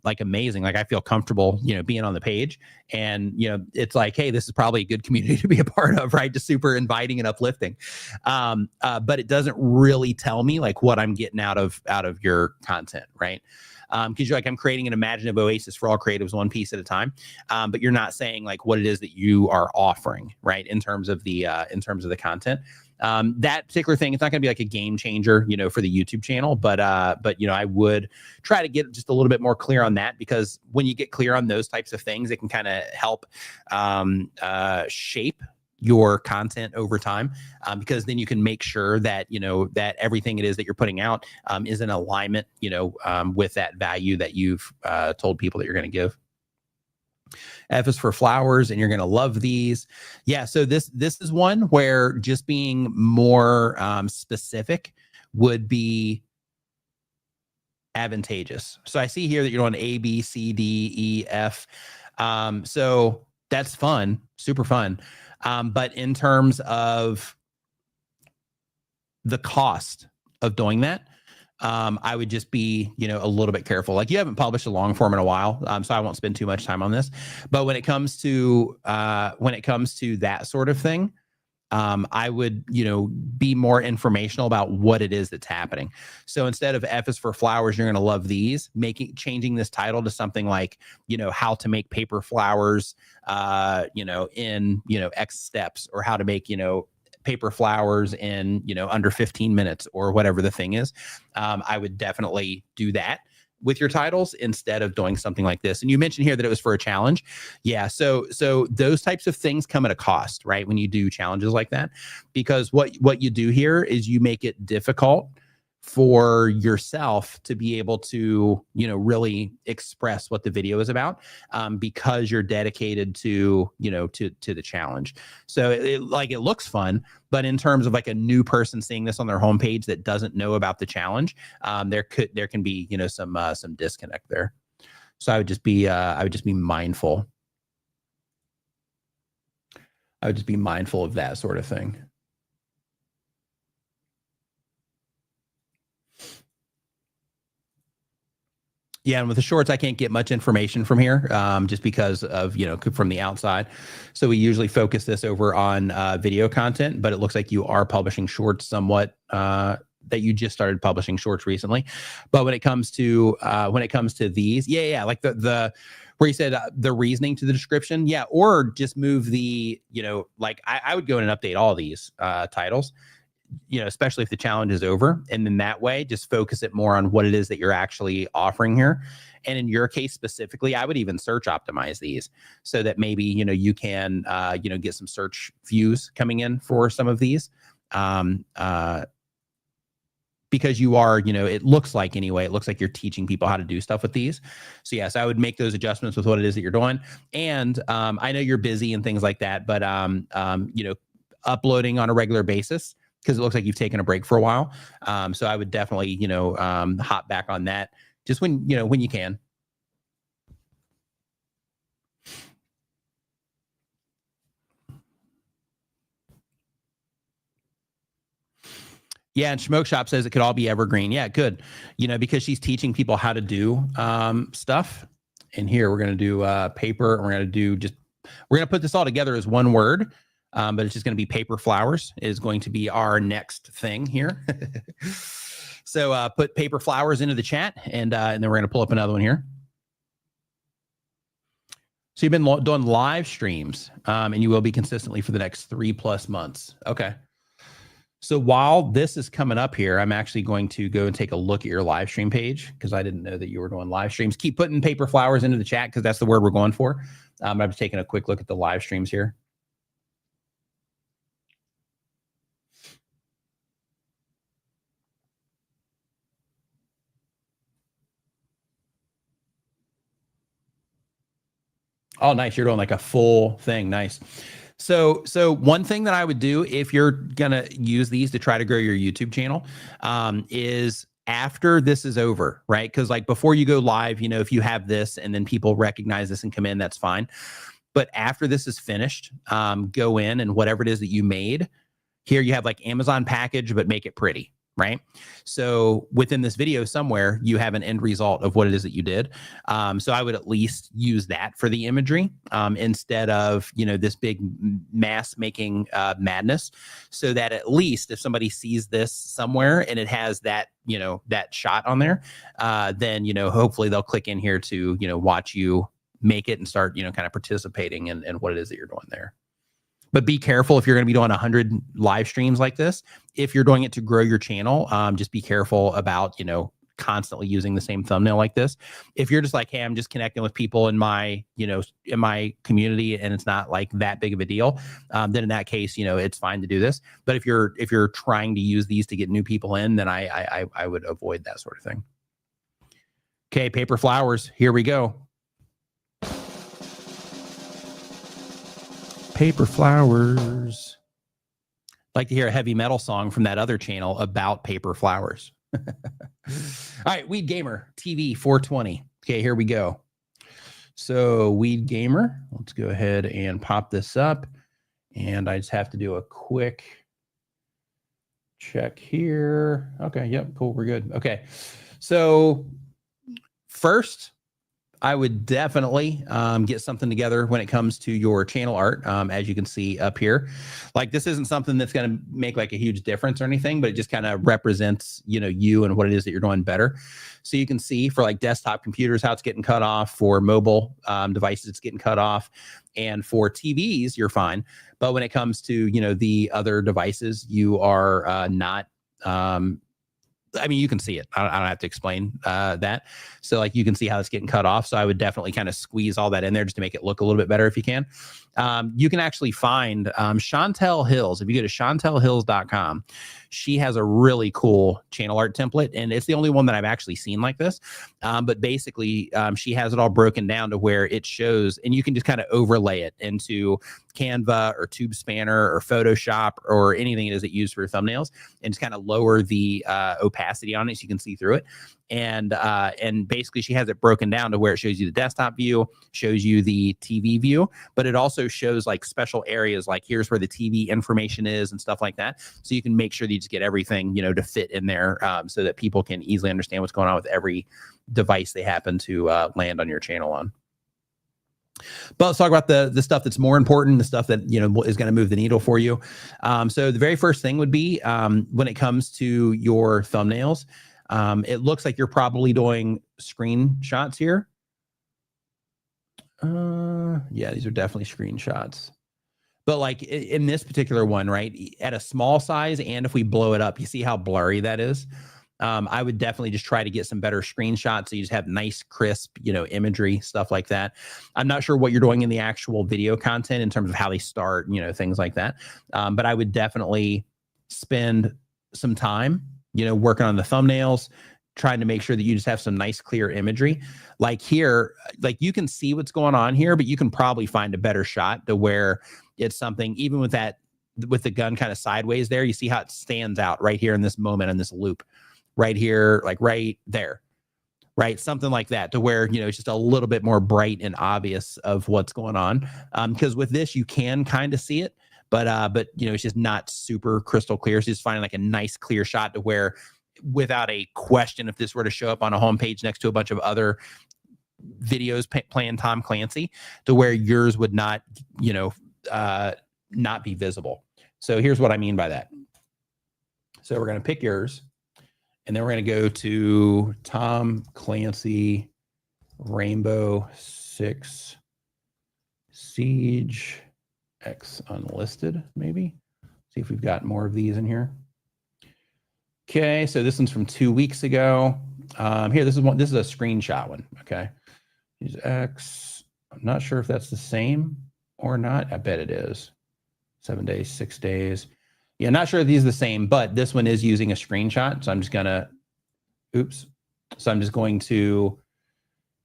like amazing. Like I feel comfortable, being on the page, and it's like, hey, this is probably a good community to be a part of, right? Just super inviting and uplifting. But it doesn't really tell me like what I'm getting out of your content, right? Because you're like, I'm creating an imaginative oasis for all creatives, one piece at a time. But you're not saying like what it is that you are offering, right? In terms of the content. That particular thing, it's not going to be like a game changer, for the YouTube channel, but I would try to get just a little bit more clear on that, because when you get clear on those types of things, it can kind of help shape your content over time, because then you can make sure that that everything it is that you're putting out is in alignment with that value that you've told people that you're going to give. F is for flowers, and you're going to love these. Yeah, so this is one where just being more specific would be advantageous. So I see here that you're on A, B, C, D, E, F. So that's fun, super fun. But in terms of the cost of doing that, I would just be, a little bit careful. Like, you haven't published a long form in a while, so I won't spend too much time on this. But when it comes to that sort of thing, I would, be more informational about what it is that's happening. So instead of F is for flowers, you're going to love these, changing this title to something like, how to make paper flowers, in, X steps, or how to make, paper flowers in, under 15 minutes, or whatever the thing is. I would definitely do that with your titles instead of doing something like this. And you mentioned here that it was for a challenge. Yeah. So those types of things come at a cost, right? When you do challenges like that, because what you do here is you make it difficult for yourself to be able to, you know, really express what the video is about, because you're dedicated to, you know, to the challenge. So it looks fun, but in terms of like a new person seeing this on their homepage that doesn't know about the challenge, there can be, you know, some disconnect there. So I would just be mindful. I would just be mindful of that sort of thing. Yeah, and with the shorts, I can't get much information from here, just because of, you know, from the outside. So we usually focus this over on video content, but it looks like you are publishing shorts somewhat. That you just started publishing shorts recently, but when it comes to these, yeah, like the where you said the reasoning to the description, yeah, or just move the, you know, like I would go in and update all these titles, you know, especially if the challenge is over. And then that way, just focus it more on what it is that you're actually offering here. And in your case specifically, I would even search optimize these so that maybe, you know, you can, you know, get some search views coming in for some of these. Because you are, you know, it looks like you're teaching people how to do stuff with these. So yes, I would make those adjustments with what it is that you're doing. And I know you're busy and things like that, but you know, uploading on a regular basis, because it looks like you've taken a break for a while. So I would definitely, you know, hop back on that just when you can. Yeah, and Smoke Shop says it could all be evergreen. Yeah, it could, you know, because she's teaching people how to do stuff. And here we're going to do paper. We're going to put this all together as one word, but it's just going to be paper flowers is going to be our next thing here. So put paper flowers into the chat, and then we're going to pull up another one here. So you've been doing live streams, and you will be consistently for the next 3+ months. Okay. So while this is coming up here, I'm actually going to go and take a look at your live stream page, because I didn't know that you were doing live streams. Keep putting paper flowers into the chat, because that's the word we're going for. I'm just taking a quick look at the live streams here. Oh, nice. You're doing like a full thing. Nice. So one thing that I would do if you're going to use these to try to grow your YouTube channel, is after this is over, right? Because like before you go live, you know, if you have this and then people recognize this and come in, that's fine. But after this is finished, go in and whatever it is that you made, here you have like Amazon package, but make it pretty, right? So within this video somewhere, you have an end result of what it is that you did. So I would at least use that for the imagery, instead of, you know, this big mass making madness, so that at least if somebody sees this somewhere and it has that, you know, that shot on there, then, you know, hopefully they'll click in here to, you know, watch you make it and start, you know, kind of participating in what it is that you're doing there. But be careful if you're going to be doing 100 live streams like this. If you're doing it to grow your channel, just be careful about, you know, constantly using the same thumbnail like this. If you're just like, hey, I'm just connecting with people in my, you know, in my community, and it's not like that big of a deal, then in that case, you know, it's fine to do this. But if you're trying to use these to get new people in, then I would avoid that sort of thing. Okay, paper flowers. Here we go. Paper flowers. I'd like to hear a heavy metal song from that other channel about paper flowers. All right, Weed Gamer TV 420. Okay, here we go. So Weed Gamer, let's go ahead and pop this up. And I just have to do a quick check here. Okay, yep, cool, we're good. Okay, so first, I would definitely get something together when it comes to your channel art. As you can see up here, like this isn't something that's going to make like a huge difference or anything, but it just kind of represents, you know, you and what it is that you're doing better. So you can see for like desktop computers, how it's getting cut off. For mobile devices, it's getting cut off. And for TVs, you're fine. But when it comes to, you know, the other devices, you are not I mean, you can see it. I don't have to explain that. So like you can see how it's getting cut off. So I would definitely kind of squeeze all that in there just to make it look a little bit better if you can. You can actually find Chantel Hills. If you go to chantelhills.com, she has a really cool channel art template, and it's the only one that I've actually seen like this. But basically, she has it all broken down to where it shows, and you can just kind of overlay it into Canva or Tube Spanner or Photoshop or anything it is that you use for your thumbnails, and just kind of lower the opacity on it so you can see through it. And basically she has it broken down to where it shows you the desktop view, shows you the TV view, but it also shows like special areas, like here's where the TV information is and stuff like that. So you can make sure that you just get everything, to fit in there, so that people can easily understand what's going on with every device they happen to land on your channel on. But let's talk about the stuff that's more important, the stuff that is going to move the needle for you. So the very first thing would be when it comes to your thumbnails, it looks like you're probably doing screenshots here. Yeah, these are definitely screenshots. But like in this particular one, right, at a small size, and if we blow it up, you see how blurry that is? I would definitely just try to get some better screenshots so you just have nice, crisp, imagery, stuff like that. I'm not sure what you're doing in the actual video content in terms of how they start, things like that. But I would definitely spend some time, working on the thumbnails, trying to make sure that you just have some nice, clear imagery. Like here, like you can see what's going on here, but you can probably find a better shot to where it's something, even with the gun kind of sideways there, you see how it stands out right here in this moment, in this loop. Right here, like right there, right? Something like that, to where, it's just a little bit more bright and obvious of what's going on. Because with this, you can kind of see it, but it's just not super crystal clear. So just finding like a nice clear shot to where, without a question, if this were to show up on a homepage next to a bunch of other videos playing Tom Clancy, to where yours would not, not be visible. So here's what I mean by that. So we're going to pick yours. And then we're going to go to Tom Clancy Rainbow Six Siege X Unlisted, maybe. See if we've got more of these in here. Okay, so this one's from 2 weeks ago. Here, this is a screenshot one. Okay, Siege X. I'm not sure if that's the same or not. I bet it is. 7 days, 6 days. Yeah, not sure if these are the same, but this one is using a screenshot. So I'm just gonna, So I'm just going to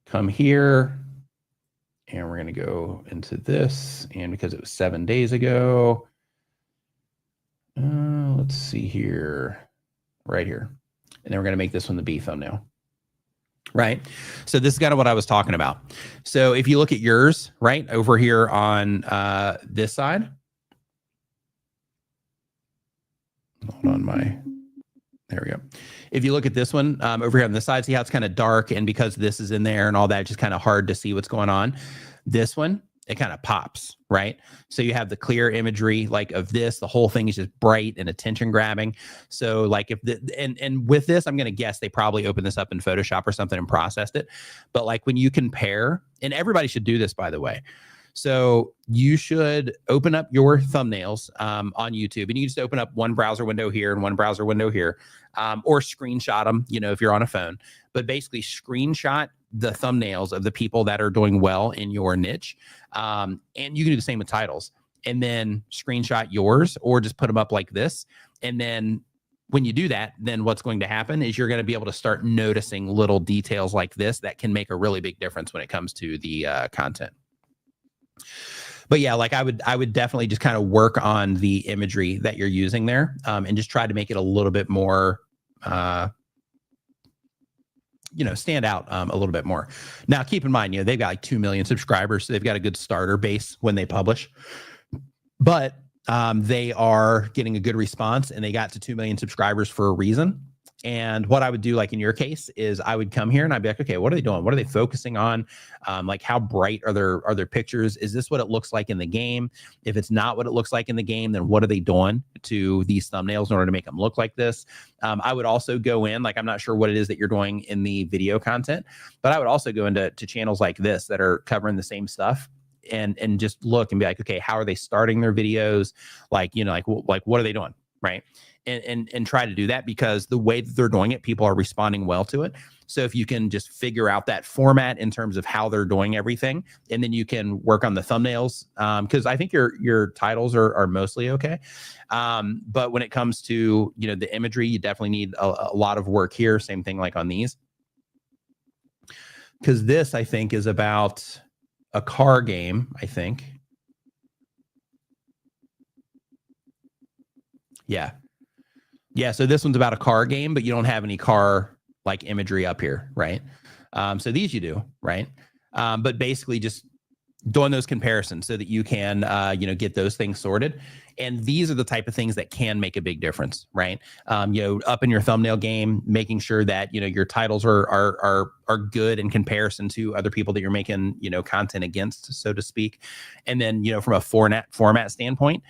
come here and we're gonna go into this. And because it was 7 days ago, let's see here, right here. And then we're gonna make this one the B thumbnail. Right. So this is kind of what I was talking about. So if you look at yours, right, over here on this side, hold on, there we go. If you look at this one over here on this side, see how it's kind of dark, and because this is in there and all that, it's just kind of hard to see what's going on. This one, it kind of pops, right? So you have the clear imagery like of this, the whole thing is just bright and attention grabbing. So like if and with this, I'm going to guess they probably opened this up in Photoshop or something and processed it. But like when you compare, and everybody should do this, by the way. So you should open up your thumbnails on YouTube, and you just open up one browser window here and one browser window here, or screenshot them, if you're on a phone. But basically screenshot the thumbnails of the people that are doing well in your niche. And you can do the same with titles, and then screenshot yours, or just put them up like this. And then when you do that, then what's going to happen is you're going to be able to start noticing little details like this that can make a really big difference when it comes to the content. But yeah, like I would definitely just kind of work on the imagery that you're using there, and just try to make it a little bit more, stand out a little bit more. Now, keep in mind, they've got like 2 million subscribers, so they've got a good starter base when they publish. But they are getting a good response, and they got to 2 million subscribers for a reason. And what I would do, like in your case, is I would come here and I'd be like, okay, what are they doing? What are they focusing on? Like how bright are their pictures? Is this what it looks like in the game? If it's not what it looks like in the game, then what are they doing to these thumbnails in order to make them look like this? I would also go in, like, I'm not sure what it is that you're doing in the video content, but I would also go into channels like this that are covering the same stuff. And just look and be like, okay, how are they starting their videos? Like, like what are they doing? Right. and try to do that, because the way that they're doing it, people are responding well to it. So if you can just figure out that format in terms of how they're doing everything, and then you can work on the thumbnails, because I think your titles are mostly okay. But when it comes to, you know, the imagery, you definitely need a lot of work here. Same thing like on these, because this, I think, is about a car game, I think. Yeah. Yeah. So this one's about a car game, but you don't have any car like imagery up here, right? So these you do, right? But basically just doing those comparisons so that you can, you know, get those things sorted. And these are the type of things that can make a big difference, right? You know, up in your thumbnail game, making sure that, you know, your titles are good in comparison to other people that you're making, you know, content against, so to speak. And then, you know, from a format standpoint,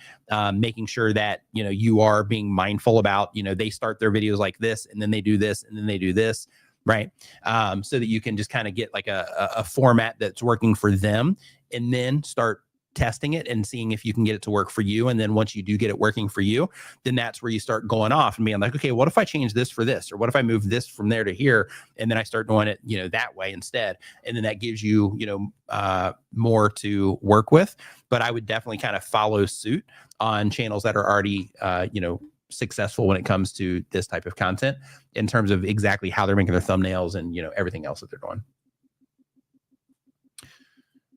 making sure that, you know, you are being mindful about, you know, they start their videos like this, and then they do this, and then they do this, right? So that you can just kind of get like a format that's working for them, and then start testing it and seeing if you can get it to work for you. And then once you do get it working for you, then that's where you start going off and being like, okay, what if I change this for this? Or what if I move this from there to here? And then I start doing it, you know, that way instead. And then that gives you, you know, more to work with. But I would definitely kind of follow suit on channels that are already, you know, successful when it comes to this type of content, in terms of exactly how they're making their thumbnails and, you know, everything else that they're doing.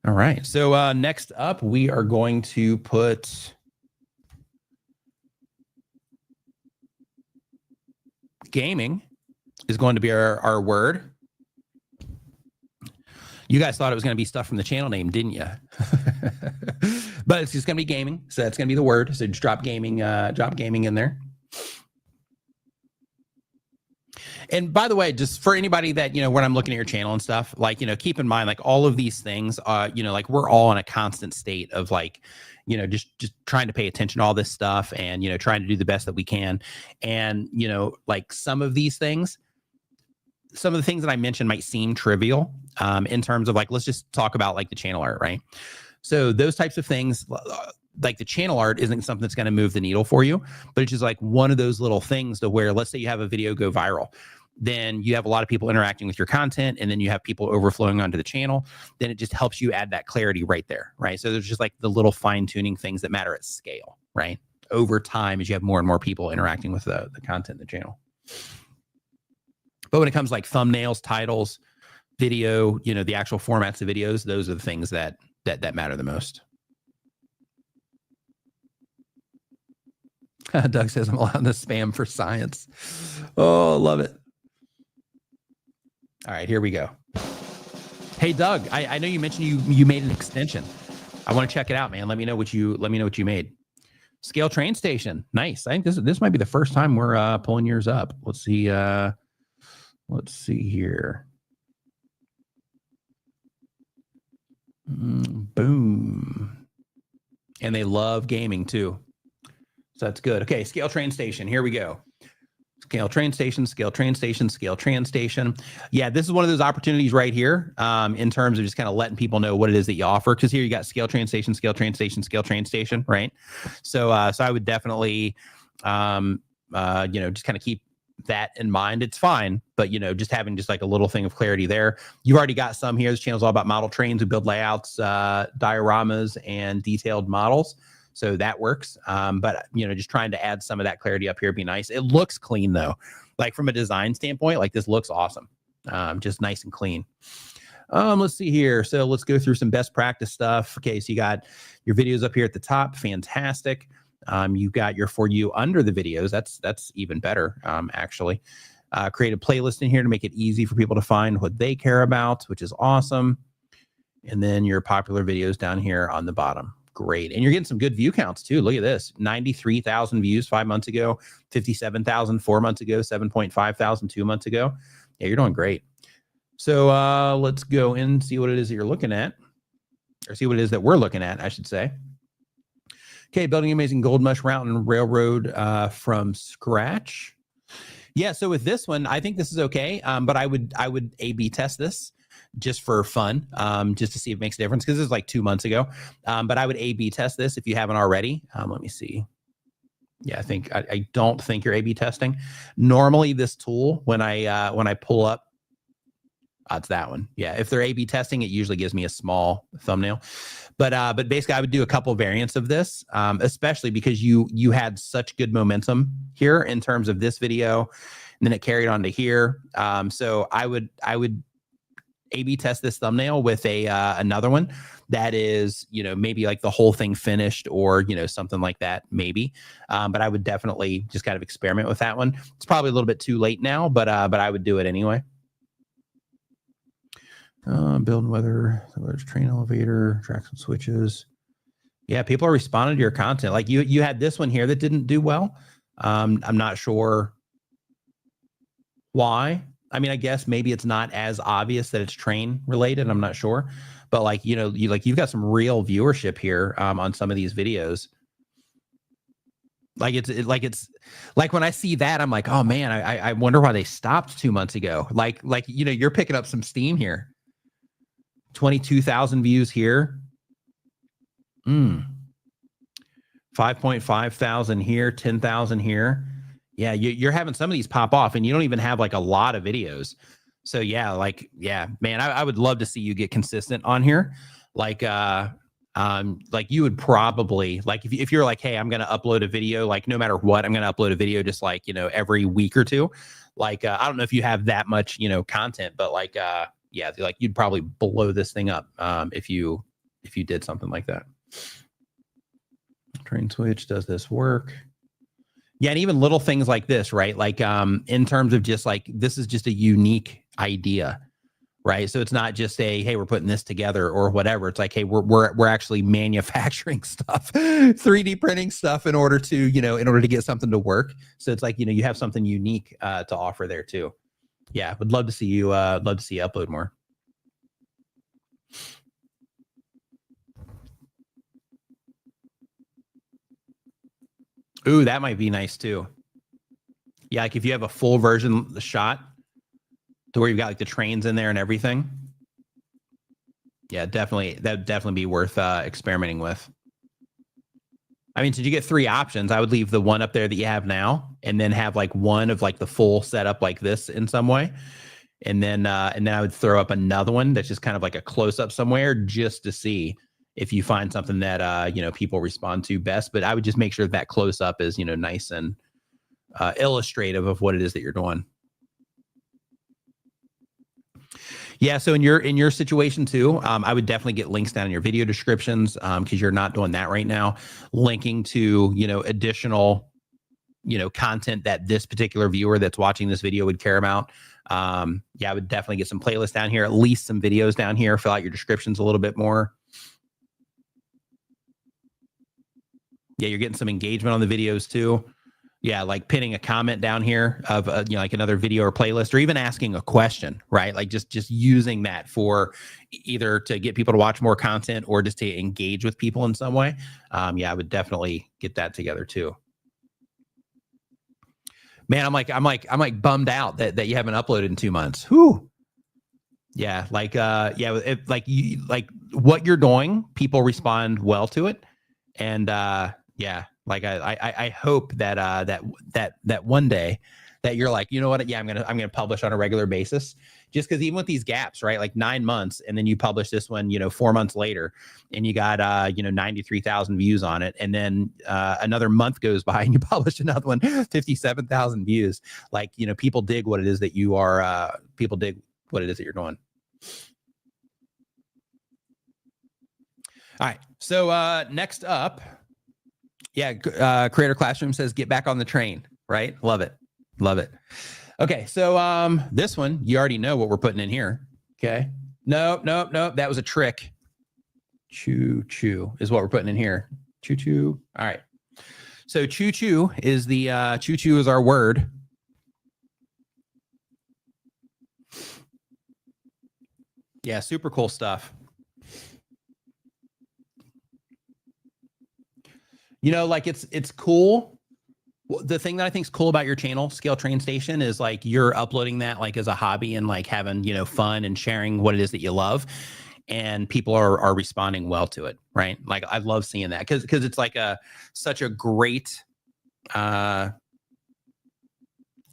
All right. So next up, we are going to put gaming is going to be our word. You guys thought it was going to be stuff from the channel name, didn't you? But it's just going to be gaming. So that's going to be the word. So just drop gaming in there. And by the way, just for anybody that, you know, when I'm looking at your channel and stuff, like, you know, keep in mind, like all of these things, you know, like we're all in a constant state of like, you know, just trying to pay attention to all this stuff and, you know, trying to do the best that we can. And, you know, like some of the things that I mentioned might seem trivial in terms of like, let's just talk about like the channel art, right? So those types of things, like the channel art isn't something that's going to move the needle for you, but it's just like one of those little things to where, let's say you have a video go viral, then you have a lot of people interacting with your content, and then you have people overflowing onto the channel, then it just helps you add that clarity right there, right? So there's just like the little fine-tuning things that matter at scale, right? Over time, as you have more and more people interacting with the content in the channel. But when it comes like thumbnails, titles, video, you know, the actual formats of videos, those are the things that matter the most. Doug says I'm allowing the spam for science. Oh, love it. All right, here we go. Hey, Doug, I know you mentioned you made an extension. I want to check it out, man. Let me know what you made. Scale train station. Nice. I think this might be the first time we're pulling yours up. Let's see. Let's see here. Boom. And they love gaming too. So that's good. Okay, scale train station. Here we go. Scale train station, scale train station, scale train station. Yeah, this is one of those opportunities right here in terms of just kind of letting people know what it is that you offer. Because here you got scale train station, scale train station, scale train station, right? So I would definitely, you know, just kind of keep that in mind. It's fine, but, you know, just having just like a little thing of clarity there. You've already got some here. This channel's all about model trains. We build layouts, dioramas, and detailed models. So that works. But, you know, just trying to add some of that clarity up here would be nice. It looks clean though. Like from a design standpoint, like this looks awesome. Just nice and clean. Let's see here. So let's go through some best practice stuff. Okay. So you got your videos up here at the top. Fantastic. You've got your For You under the videos. That's even better, actually. Create a playlist in here to make it easy for people to find what they care about, which is awesome. And then your popular videos down here on the bottom. Great. And you're getting some good view counts too. Look at this. 93,000 views 5 months ago, 57,000 4 months ago, 7.5 thousand 2 months ago. Yeah, you're doing great. So let's go in and see what it is that you're looking at, or see what it is that we're looking at, I should say. Okay, building amazing Gold Mush Mountain Railroad from scratch. Yeah, so with this one, I think this is okay, but I would A/B test this just for fun, just to see if it makes a difference, because this is like 2 months ago. But I would A/B test this if you haven't already. Let me see. Yeah, I don't think you're A/B testing. Normally, this tool when I pull up, it's that one. Yeah, if they're A/B testing, it usually gives me a small thumbnail. But basically, I would do a couple variants of this, especially because you had such good momentum here in terms of this video, and then it carried on to here. So I would A/B test this thumbnail with another one that is, maybe like the whole thing finished or, something like that, maybe. But I would definitely just kind of experiment with that one. It's probably a little bit too late now, but I would do it anyway. Building weather, train elevator, tracks and switches. Yeah, people are responding to your content. Like you had this one here that didn't do well. I'm not sure why. I mean, I guess maybe it's not as obvious that it's train related. I'm not sure, but like, you've got some real viewership here on some of these videos. Like it's like when I see that, I'm like, oh man, I wonder why they stopped 2 months ago. Like, you're picking up some steam here. 22,000 views here. 5.5 thousand here, 10,000 here. Yeah, you're having some of these pop off and you don't even have like a lot of videos. So yeah, man, I would love to see you get consistent on here. Like you would probably like if you're like, hey, I'm going to upload a video, like no matter what, I'm going to upload a video just like, every week or two. Like, I don't know if you have that much, content, but like, yeah, like you'd probably blow this thing up if you did something like that. Train switch, does this work? Yeah, and even little things like this, right? Like in terms of just like, this is just a unique idea, right? So it's not just a, hey, we're putting this together or whatever. It's like, hey, we're actually manufacturing stuff, 3D printing stuff in order to, in order to get something to work. So it's like, you have something unique to offer there too. Yeah, would love to see you upload more. Ooh, that might be nice too. Yeah, like if you have a full version the shot to where you've got like the trains in there and everything. Yeah, definitely. That'd definitely be worth experimenting with. I mean, did you get 3 options? I would leave the one up there that you have now and then have like one of like the full setup like this in some way. And then I would throw up another one that's just kind of like a close up somewhere just to see if you find something that, people respond to best. But I would just make sure that close up is, nice and illustrative of what it is that you're doing. Yeah, so in your situation too, I would definitely get links down in your video descriptions because you're not doing that right now. Linking to additional content that this particular viewer that's watching this video would care about. Yeah, I would definitely get some playlists down here, at least some videos down here. Fill out your descriptions a little bit more. Yeah, you're getting some engagement on the videos too. Yeah, like pinning a comment down here of like another video or playlist, or even asking a question, right? Like just using that for either to get people to watch more content or just to engage with people in some way. Yeah, I would definitely get that together too. Man, I'm like bummed out that you haven't uploaded in 2 months. Whew. Yeah, like like what you're doing, people respond well to it, and yeah. Like I hope that that one day that you're like, you know what? Yeah, I'm gonna publish on a regular basis. Just because even with these gaps, right? Like 9 months, and then you publish this one, 4 months later, and you got 93,000 views on it, and then another month goes by and you publish another one, 57,000 views. Like people dig what it is that you are. People dig what it is that you're doing. All right. So next up. Yeah, Creator Classroom says, get back on the train, right? Love it. Love it. Okay, so this one, you already know what we're putting in here, okay? Nope. That was a trick. Choo-choo is what we're putting in here. Choo-choo. All right. So choo-choo is the, choo-choo is our word. Yeah, super cool stuff. Like it's cool. The thing that I think is cool about your channel, Scale Train Station, is like you're uploading that like as a hobby and like having, fun and sharing what it is that you love. And people are responding well to it, right? Like I love seeing that because it's like such a great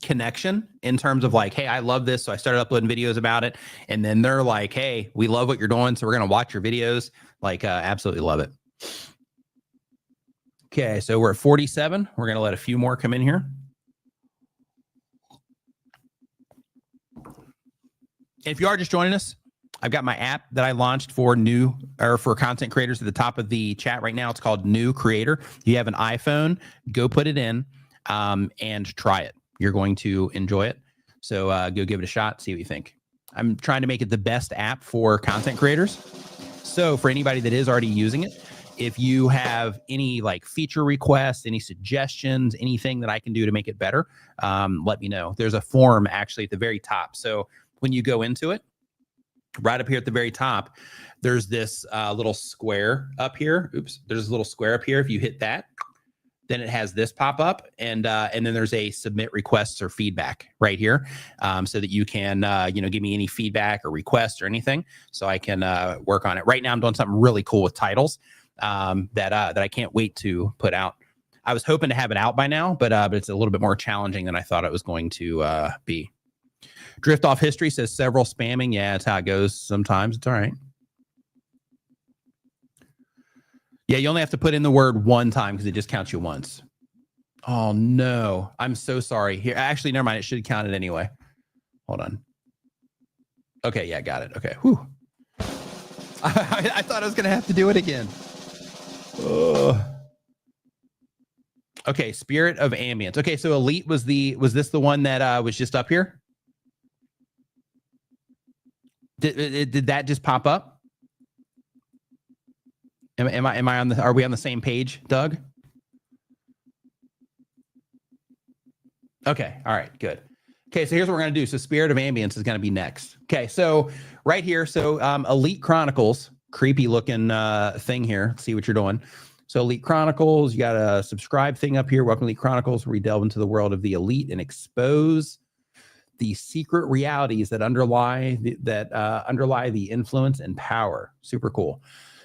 connection in terms of like, hey, I love this, so I started uploading videos about it, and then they're like, hey, we love what you're doing, so we're gonna watch your videos. Like, absolutely love it. Okay, so we're at 47. We're gonna let a few more come in here. If you are just joining us, I've got my app that I launched for for content creators at the top of the chat right now. It's called New Creator. If you have an iPhone, go put it in and try it. You're going to enjoy it. So go give it a shot, see what you think. I'm trying to make it the best app for content creators. So for anybody that is already using it, if you have any like feature requests, any suggestions, anything that I can do to make it better, let me know. There's a form actually at the very top. So when you go into it, right up here at the very top, there's this little square up here. Oops, there's a little square up here. If you hit that, then it has this pop up, and then there's a submit requests or feedback right here, so that you can give me any feedback or requests or anything, so I can work on it. Right now, I'm doing something really cool with titles that I can't wait to put out. I was hoping to have it out by now, but it's a little bit more challenging than I thought it was going to be. Drift Off History says several spamming. Yeah, that's how it goes sometimes. It's all right. Yeah, you only have to put in the word one time because it just counts you once. Oh, no. I'm so sorry. Here, actually, never mind. It should count it anyway. Hold on. Okay, yeah, got it. Okay. Whew. I thought I was going to have to do it again. Ugh. Okay, Spirit of Ambience. Okay, so Elite was this the one that was just up here? Did that just pop up? Am I on the? Are we on the same page, Doug? Okay. All right. Good. Okay. So here's what we're gonna do. So Spirit of Ambience is gonna be next. Okay. So right here. So Elite Chronicles, creepy looking thing here. Let's see what you're doing. So Elite Chronicles, you got a subscribe thing up here. Welcome to Elite Chronicles, where we delve into the world of the elite and expose the secret realities that underlie the influence and power. Super cool.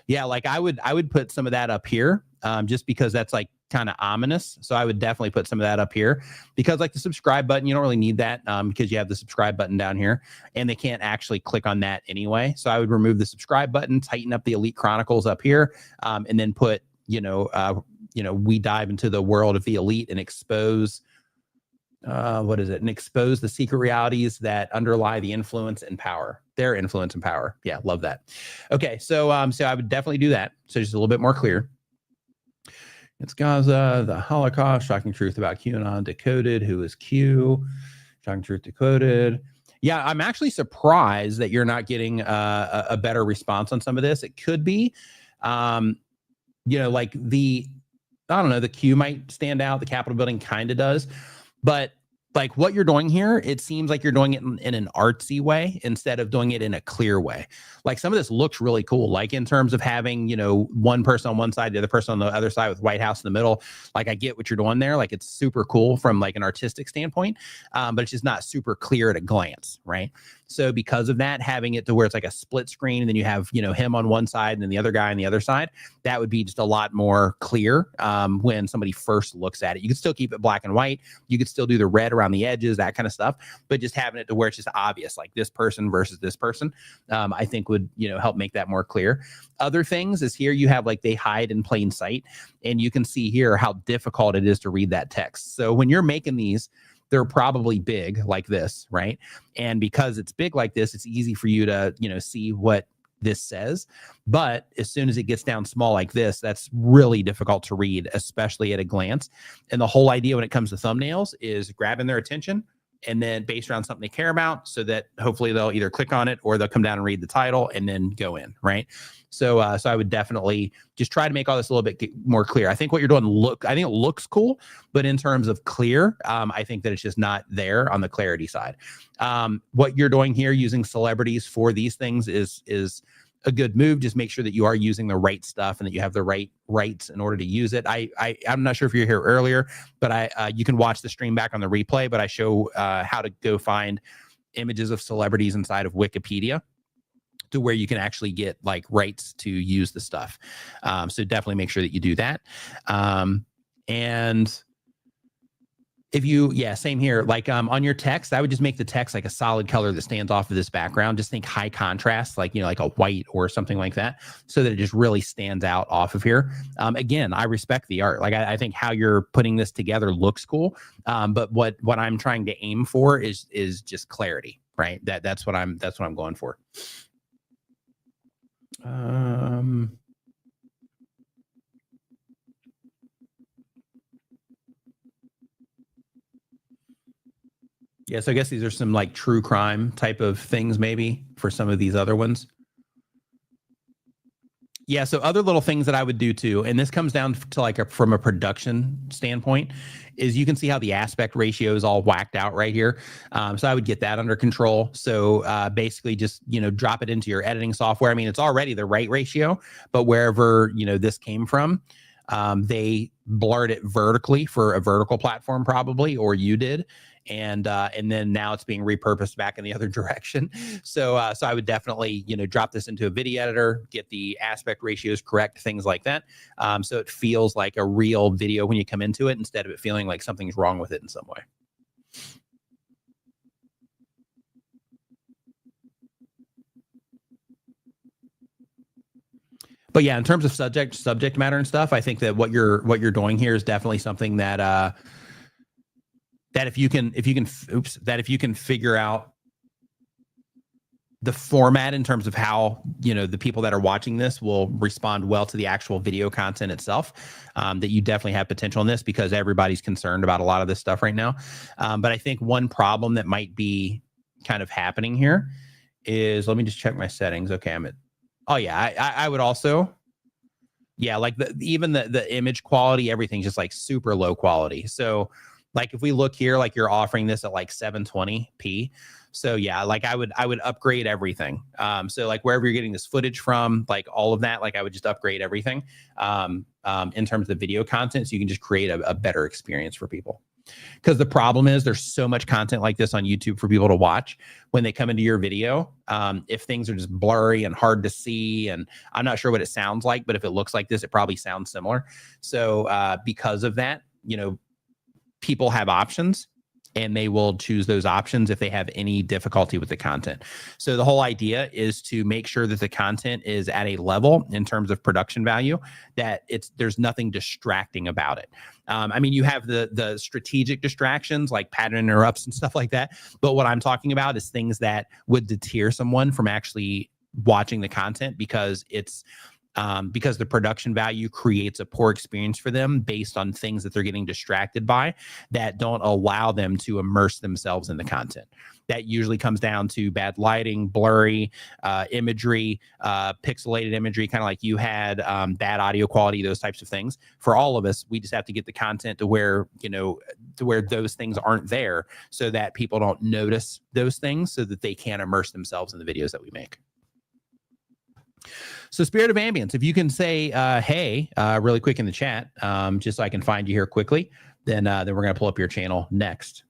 Yeah, like I would put some of that up here, just because that's like kind of ominous. So I would definitely put some of that up here, because like the subscribe button, you don't really need that because you have the subscribe button down here, and they can't actually click on that anyway. So I would remove the subscribe button, tighten up the Elite Chronicles up here, and then put we dive into the world of the elite and expose. What is it? And expose the secret realities that underlie the influence and power, their influence and power. Yeah, love that. Okay, so I would definitely do that. So just a little bit more clear. It's Gaza, the Holocaust, shocking truth about QAnon decoded. Who is Q? Shocking truth decoded. Yeah, I'm actually surprised that you're not getting a better response on some of this. It could be, like the Q might stand out. The Capitol building kind of does. But like what you're doing here, it seems like you're doing it in an artsy way instead of doing it in a clear way. Like some of this looks really cool, like in terms of having, one person on one side, the other person on the other side with White House in the middle. Like I get what you're doing there. Like it's super cool from like an artistic standpoint, but it's just not super clear at a glance, right? So because of that, having it to where it's like a split screen and then you have, him on one side and then the other guy on the other side, that would be just a lot more clear when somebody first looks at it. You could still keep it black and white. You could still do the red around the edges, that kind of stuff, but just having it to where it's just obvious, like this person versus this person, I think would, help make that more clear. Other things is here you have like they hide in plain sight, and you can see here how difficult it is to read that text. So when you're making these, they're probably big like this, right? And because it's big like this, it's easy for you to, see what this says. But as soon as it gets down small like this, that's really difficult to read, especially at a glance. And the whole idea when it comes to thumbnails is grabbing their attention and then based around something they care about, so that hopefully they'll either click on it or they'll come down and read the title and then go in, right? So I would definitely just try to make all this a little bit more clear. I think what you're doing I think it looks cool, but in terms of clear, I think that it's just not there on the clarity side. What you're doing here using celebrities for these things is a good move. Just make sure that you are using the right stuff and that you have the right rights in order to use it. I'm not sure if you're here earlier, but you can watch the stream back on the replay, but I show how to go find images of celebrities inside of Wikipedia to where you can actually get like rights to use the stuff. So definitely make sure that you do that. And If you, yeah, same here. Like on your text, I would just make the text like a solid color that stands off of this background. Just think high contrast, like, like a white or something like that, so that it just really stands out off of here. Again, I respect the art. Like I think how you're putting this together looks cool. But what I'm trying to aim for is just clarity, right? That's what I'm going for. Yeah, so I guess these are some like true crime type of things maybe for some of these other ones. Yeah, so other little things that I would do too, and this comes down to like from a production standpoint, is you can see how the aspect ratio is all whacked out right here. So I would get that under control. So basically just, drop it into your editing software. I mean, it's already the right ratio, but wherever, this came from, they blurred it vertically for a vertical platform probably, or you did. And then now it's being repurposed back in the other direction. So I would definitely, drop this into a video editor, get the aspect ratios correct, things like that. So it feels like a real video when you come into it, instead of it feeling like something's wrong with it in some way. But yeah, in terms of subject matter and stuff, I think that what you're doing here is definitely something that that if you can figure out the format in terms of how, the people that are watching this will respond well to the actual video content itself, that you definitely have potential in this, because everybody's concerned about a lot of this stuff right now. But I think one problem that might be kind of happening here is, let me just check my settings. Okay, oh yeah, I would also, yeah, like even the image quality, everything's just like super low quality. So like if we look here, like you're offering this at like 720p. So yeah, like I would upgrade everything. So like wherever you're getting this footage from, like all of that, like I would just upgrade everything in terms of video content, so you can just create a better experience for people. Because the problem is there's so much content like this on YouTube for people to watch. When they come into your video, if things are just blurry and hard to see, and I'm not sure what it sounds like, but if it looks like this, it probably sounds similar. So because of that, people have options, and they will choose those options if they have any difficulty with the content. So the whole idea is to make sure that the content is at a level in terms of production value that there's nothing distracting about it. I mean, you have the strategic distractions like pattern interrupts and stuff like that. But what I'm talking about is things that would deter someone from actually watching the content, because because the production value creates a poor experience for them based on things that they're getting distracted by that don't allow them to immerse themselves in the content. That usually comes down to bad lighting, blurry imagery, pixelated imagery, kind of like you had, bad audio quality, those types of things. For all of us, we just have to get the content to where, those things aren't there, so that people don't notice those things, so that they can immerse themselves in the videos that we make. So Spirit of Ambience, if you can say hey really quick in the chat, just so I can find you here quickly, then we're going to pull up your channel next.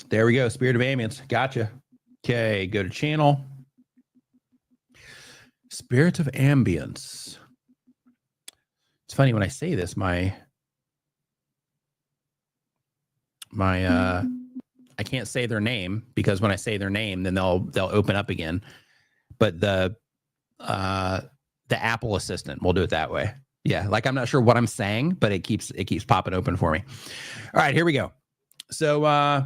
There we go, Spirit of Ambience. Gotcha. Okay, go to channel. Spirit of Ambience. It's funny when I say this, my I can't say their name, because when I say their name, then they'll open up again. But the Apple Assistant, we'll do it that way. Yeah, like I'm not sure what I'm saying, but it keeps popping open for me. All right, here we go. So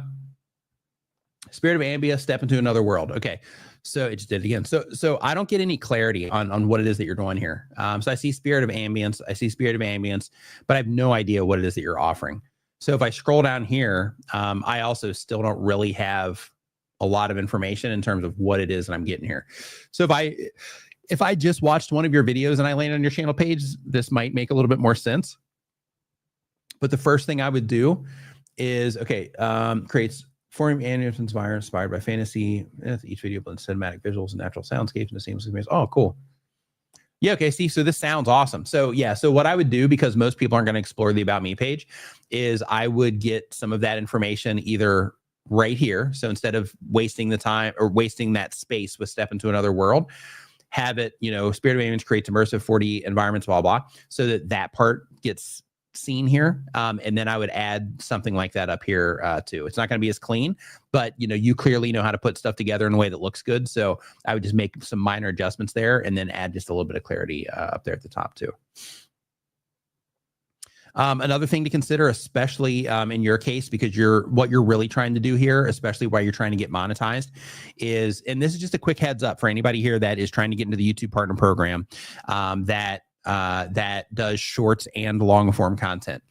Spirit of Ambience, step into another world. Okay. So it just did it again. So I don't get any clarity on what it is that you're doing here. So I see Spirit of Ambience, but I have no idea what it is that you're offering. So if I scroll down here, I also still don't really have a lot of information in terms of what it is that I'm getting here. So if I just watched one of your videos and I landed on your channel page, this might make a little bit more sense. But the first thing I would do is, okay, creates forum animations inspired by fantasy. Each video blends cinematic visuals and natural soundscapes and the seamless experience. Oh, cool. Yeah, okay, see, so this sounds awesome. So yeah, so what I would do, because most people aren't going to explore the About Me page, is I would get some of that information either right here. So instead of wasting the time or wasting that space with Step into Another World, have it, Spirit of Ambience creates immersive 4D environments, blah, blah, so that part gets seen here. And then I would add something like that up here too. It's not going to be as clean, but you clearly know how to put stuff together in a way that looks good. So I would just make some minor adjustments there and then add just a little bit of clarity up there at the top too. Another thing to consider, especially in your case, because what you're really trying to do here, especially while you're trying to get monetized, is, and this is just a quick heads up for anybody here that is trying to get into the YouTube Partner Program, that does shorts and long form content.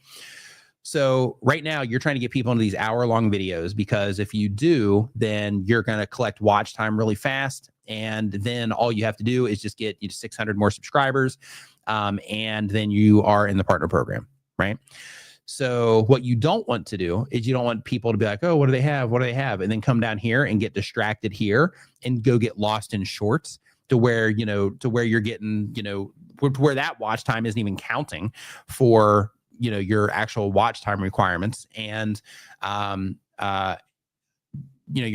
So right now you're trying to get people into these hour-long videos, because if you do, then you're going to collect watch time really fast. And then all you have to do is just get 600 more subscribers. And then you are in the partner program, right? So what you don't want to do is you don't want people to be like, oh, what do they have? What do they have? And then come down here and get distracted here and go get lost in shorts to where, you're getting, where that watch time isn't even counting for, your actual watch time requirements. And, you're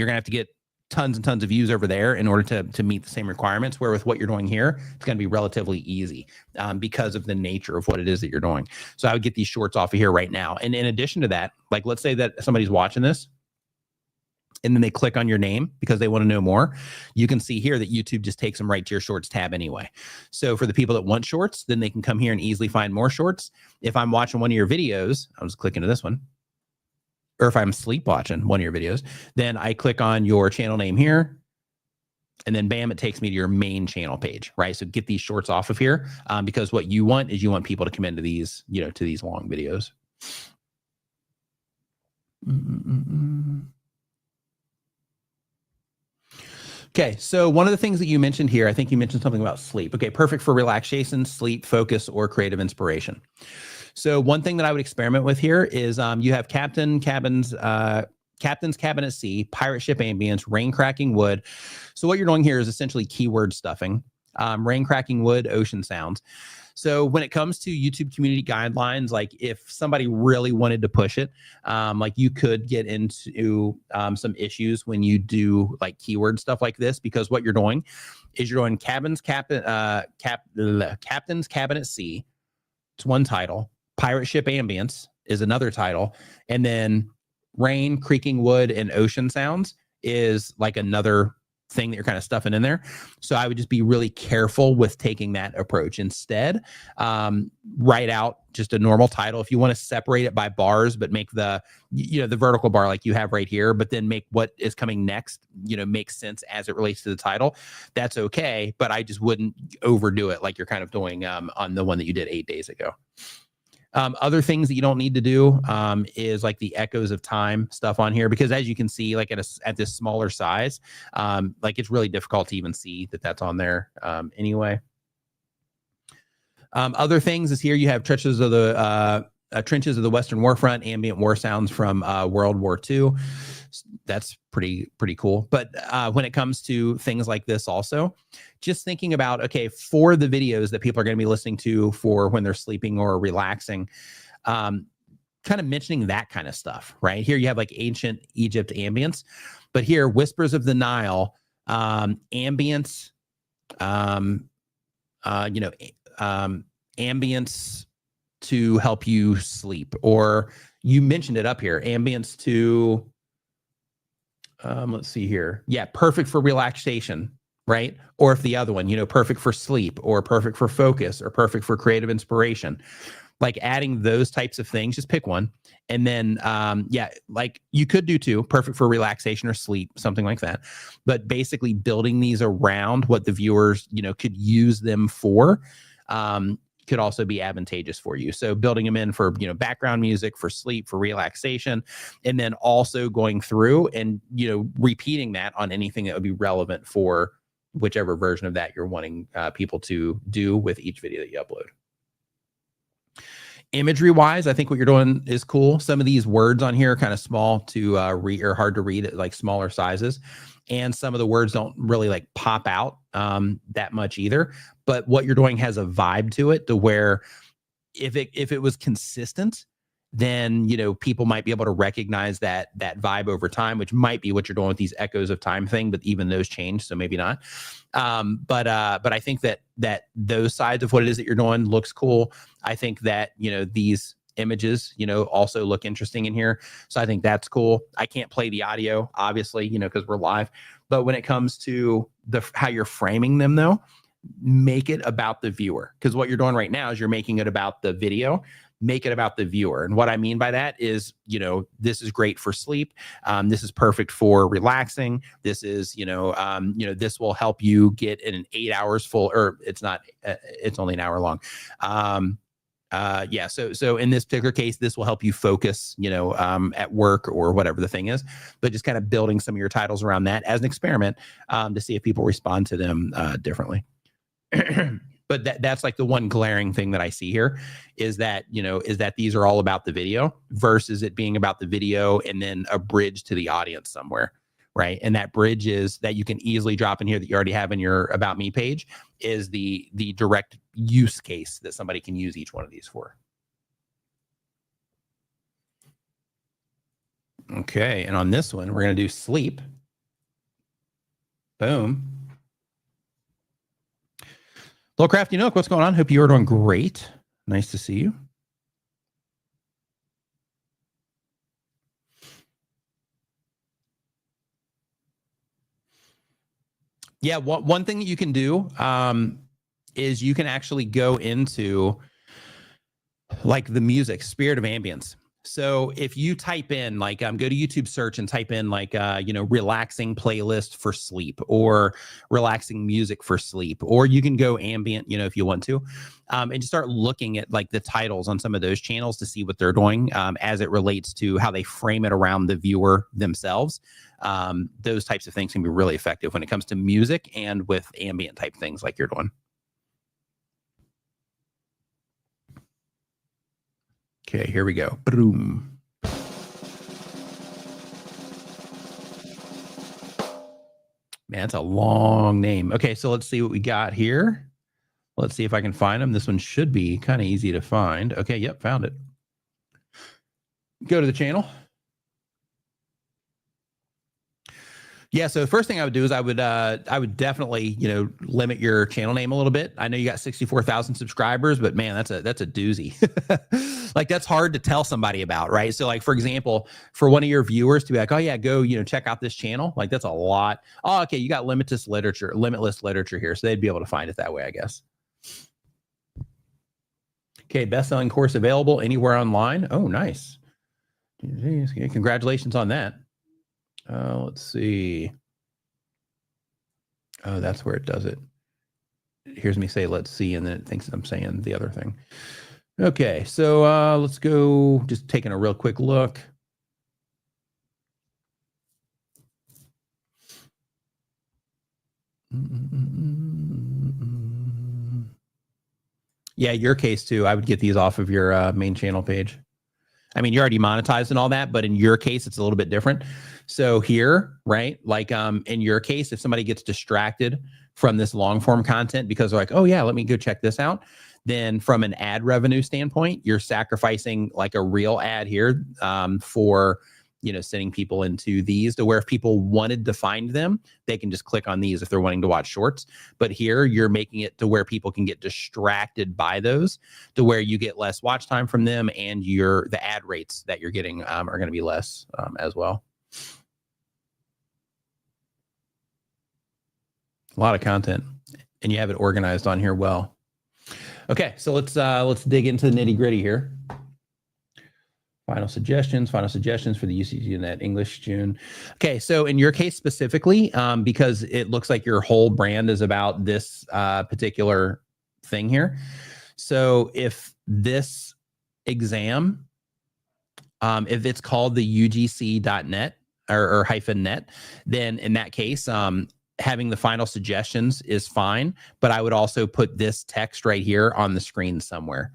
gonna have to get tons and tons of views over there in order to meet the same requirements, where with what you're doing here, it's going to be relatively easy because of the nature of what it is that you're doing. So I would get these shorts off of here right now. And in addition to that, like, let's say that somebody's watching this and then they click on your name because they want to know more. You can see here that YouTube just takes them right to your shorts tab anyway. So for the people that want shorts, then they can come here and easily find more shorts. If I'm watching one of your videos, I'll just click into this one. Or if I'm sleep watching one of your videos, then I click on your channel name here, and then bam, it takes me to your main channel page, right? So get these shorts off of here, because what you want is you want people to come into these, to these long videos. Okay, so one of the things that you mentioned here, I think you mentioned something about sleep. Okay, perfect for relaxation, sleep, focus, or creative inspiration. So one thing that I would experiment with here is you have Captain's Cabin at Sea, Pirate Ship Ambience, Rain Cracking Wood. So what you're doing here is essentially keyword stuffing, Rain Cracking Wood, ocean sounds. So when it comes to YouTube community guidelines, like if somebody really wanted to push it, like you could get into some issues when you do like keyword stuff like this, because what you're doing is you're doing Captain's Cabin at Sea. It's one title. Pirate Ship Ambience is another title. And then Rain, Creaking Wood, and Ocean Sounds is like another thing that you're kind of stuffing in there. So I would just be really careful with taking that approach. Instead, write out just a normal title. If you want to separate it by bars, but make the, the vertical bar like you have right here, but then make what is coming next, make sense as it relates to the title, that's okay. But I just wouldn't overdo it like you're kind of doing on the one that you did 8 days ago. Other things that you don't need to do is like the echoes of time stuff on here, because as you can see, like at this smaller size, like it's really difficult to even see that that's on there anyway. Other things is here you have trenches of the Western Warfront, ambient war sounds from World War II. That's pretty cool. But when it comes to things like this also, just thinking about, okay, for the videos that people are going to be listening to for when they're sleeping or relaxing, kind of mentioning that kind of stuff, right? Here you have like ancient Egypt ambience, but here Whispers of the Nile, ambience, ambience to help you sleep, or you mentioned it up here, ambience to, let's see here. Yeah, perfect for relaxation, right? Or if the other one, perfect for sleep, or perfect for focus, or perfect for creative inspiration. Like adding those types of things, just pick one. And then, like you could do two, perfect for relaxation or sleep, something like that. But basically building these around what the viewers, could use them for, could also be advantageous for you. So building them in for, background music, for sleep, for relaxation, and then also going through and, repeating that on anything that would be relevant for whichever version of that you're wanting people to do with each video that you upload. Imagery wise, I think what you're doing is cool. Some of these words on here are kind of small to read, or hard to read at like smaller sizes. And some of the words don't really like pop out that much either. But what you're doing has a vibe to it, to where if it was consistent then, you know, people might be able to recognize that vibe over time, which might be what you're doing with these echoes of time thing, but even those change, so maybe not. But I think that those sides of what it is that you're doing looks cool. I think that, you know, these images, you know, also look interesting in here. So I think that's cool. I can't play the audio, obviously, you know, because we're live. But when it comes to how you're framing them, though, make it about the viewer, because what you're doing right now is you're making it about the video. Make it about the viewer. And what I mean by that is, you know, this is great for sleep. This is perfect for relaxing. This is, you know, this will help you get in an 8 hours full, or it's not, it's only an hour long. Yeah. So in this particular case, this will help you focus, you know, at work or whatever the thing is, but just kind of building some of your titles around that as an experiment, to see if people respond to them differently. But that's like the one glaring thing that I see here is that, you know, is that these are all about the video versus it being about the video and then a bridge to the audience somewhere, right? And that bridge is that you can easily drop in here that you already have in your About Me page is the direct use case that somebody can use each one of these for. Okay, and on this one, we're going to do sleep. Boom. Hello, Crafty Nook. What's going on? Hope you are doing great. Nice to see you. Yeah, one thing that you can do is you can actually go into like the music, Spirit of Ambience. So if you type in like, go to YouTube search and type in like, you know, relaxing playlist for sleep or relaxing music for sleep, or you can go ambient, you know, if you want to, and just start looking at like the titles on some of those channels to see what they're doing as it relates to how they frame it around the viewer themselves. Those types of things can be really effective when it comes to music and with ambient type things like you're doing. Okay, here we go. Boom. Man, that's a long name. Okay, so let's see what we got here. Let's see if I can find them. This one should be kind of easy to find. Okay, yep, found it. Go to the channel. Yeah, so the first thing I would do is I would definitely, you know, limit your channel name a little bit. I know you got 64,000 subscribers, but man, that's a doozy. Like that's hard to tell somebody about, right? So like, for example, for one of your viewers to be like, oh yeah, go, you know, check out this channel. Like that's a lot. Oh, okay. You got limitless literature here. So they'd be able to find it that way, I guess. Okay. Best-selling course available anywhere online. Oh, nice. Congratulations on that. Let's see. Oh, that's where it does it. It hears me say, let's see, and then it thinks I'm saying the other thing. Okay, so let's go, just taking a real quick look. Yeah, your case too. I would get these off of your main channel page. I mean, you're already monetized and all that, but in your case, it's a little bit different. So here, right? Like in your case, if somebody gets distracted from this long form content because they're like, oh yeah, let me go check this out. Then from an ad revenue standpoint, you're sacrificing like a real ad here for, you know, sending people into these to where if people wanted to find them, they can just click on these if they're wanting to watch shorts. But here you're making it to where people can get distracted by those to where you get less watch time from them, and the ad rates that you're getting are going to be less as well. A lot of content, and you have it organized on here well. Okay, so let's dig into the nitty gritty here. Final suggestions for the UCGNet English June. Okay, so in your case specifically, because it looks like your whole brand is about this particular thing here. So if this exam, if it's called the UGC.net or -net, then in that case, having the final suggestions is fine, but I would also put this text right here on the screen somewhere.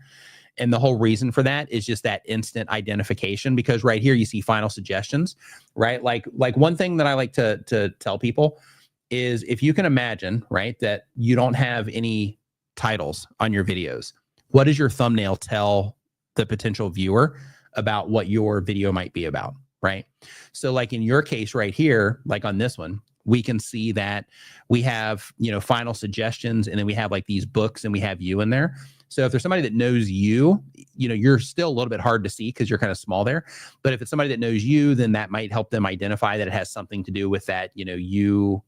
And the whole reason for that is just that instant identification, because right here you see final suggestions, right? Like one thing that I like to tell people is if you can imagine, right, that you don't have any titles on your videos, what does your thumbnail tell the potential viewer about what your video might be about, right? So like in your case right here, like on this one, we can see that we have, final suggestions, and then we have like these books, and we have you in there. So if there's somebody that knows you, you're still a little bit hard to see because you're kind of small there. But if it's somebody that knows you, then that might help them identify that it has something to do with that, UGC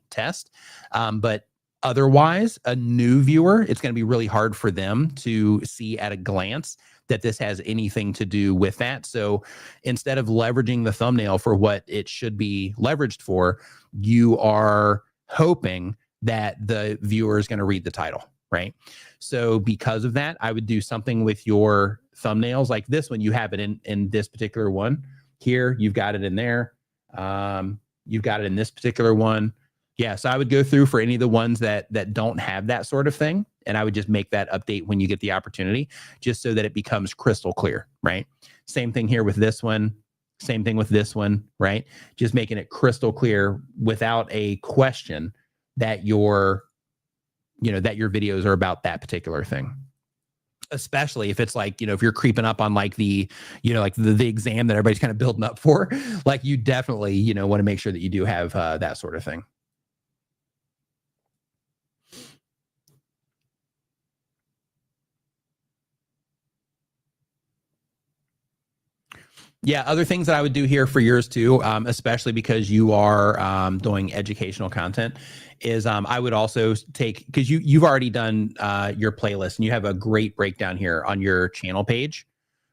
test. But otherwise, a new viewer, it's going to be really hard for them to see at a glance that this has anything to do with that. So instead of leveraging the thumbnail for what it should be leveraged for, you are hoping that the viewer is going to read the title, right? So because of that, I would do something with your thumbnails like this one. You have it in this particular one here. You've got it in there. You've got it in this particular one. Yeah, so I would go through for any of the ones that don't have that sort of thing, and I would just make that update when you get the opportunity, just so that it becomes crystal clear, right? Same thing here with this one. Same thing with this one, right? Just making it crystal clear without a question that your videos are about that particular thing. Especially if it's like, if you're creeping up on like the exam that everybody's kind of building up for, like you definitely, want to make sure that you do have that sort of thing. Yeah, other things that I would do here for yours too, especially because you are doing educational content, is I would also take, because you've already done your playlist, and you have a great breakdown here on your channel page,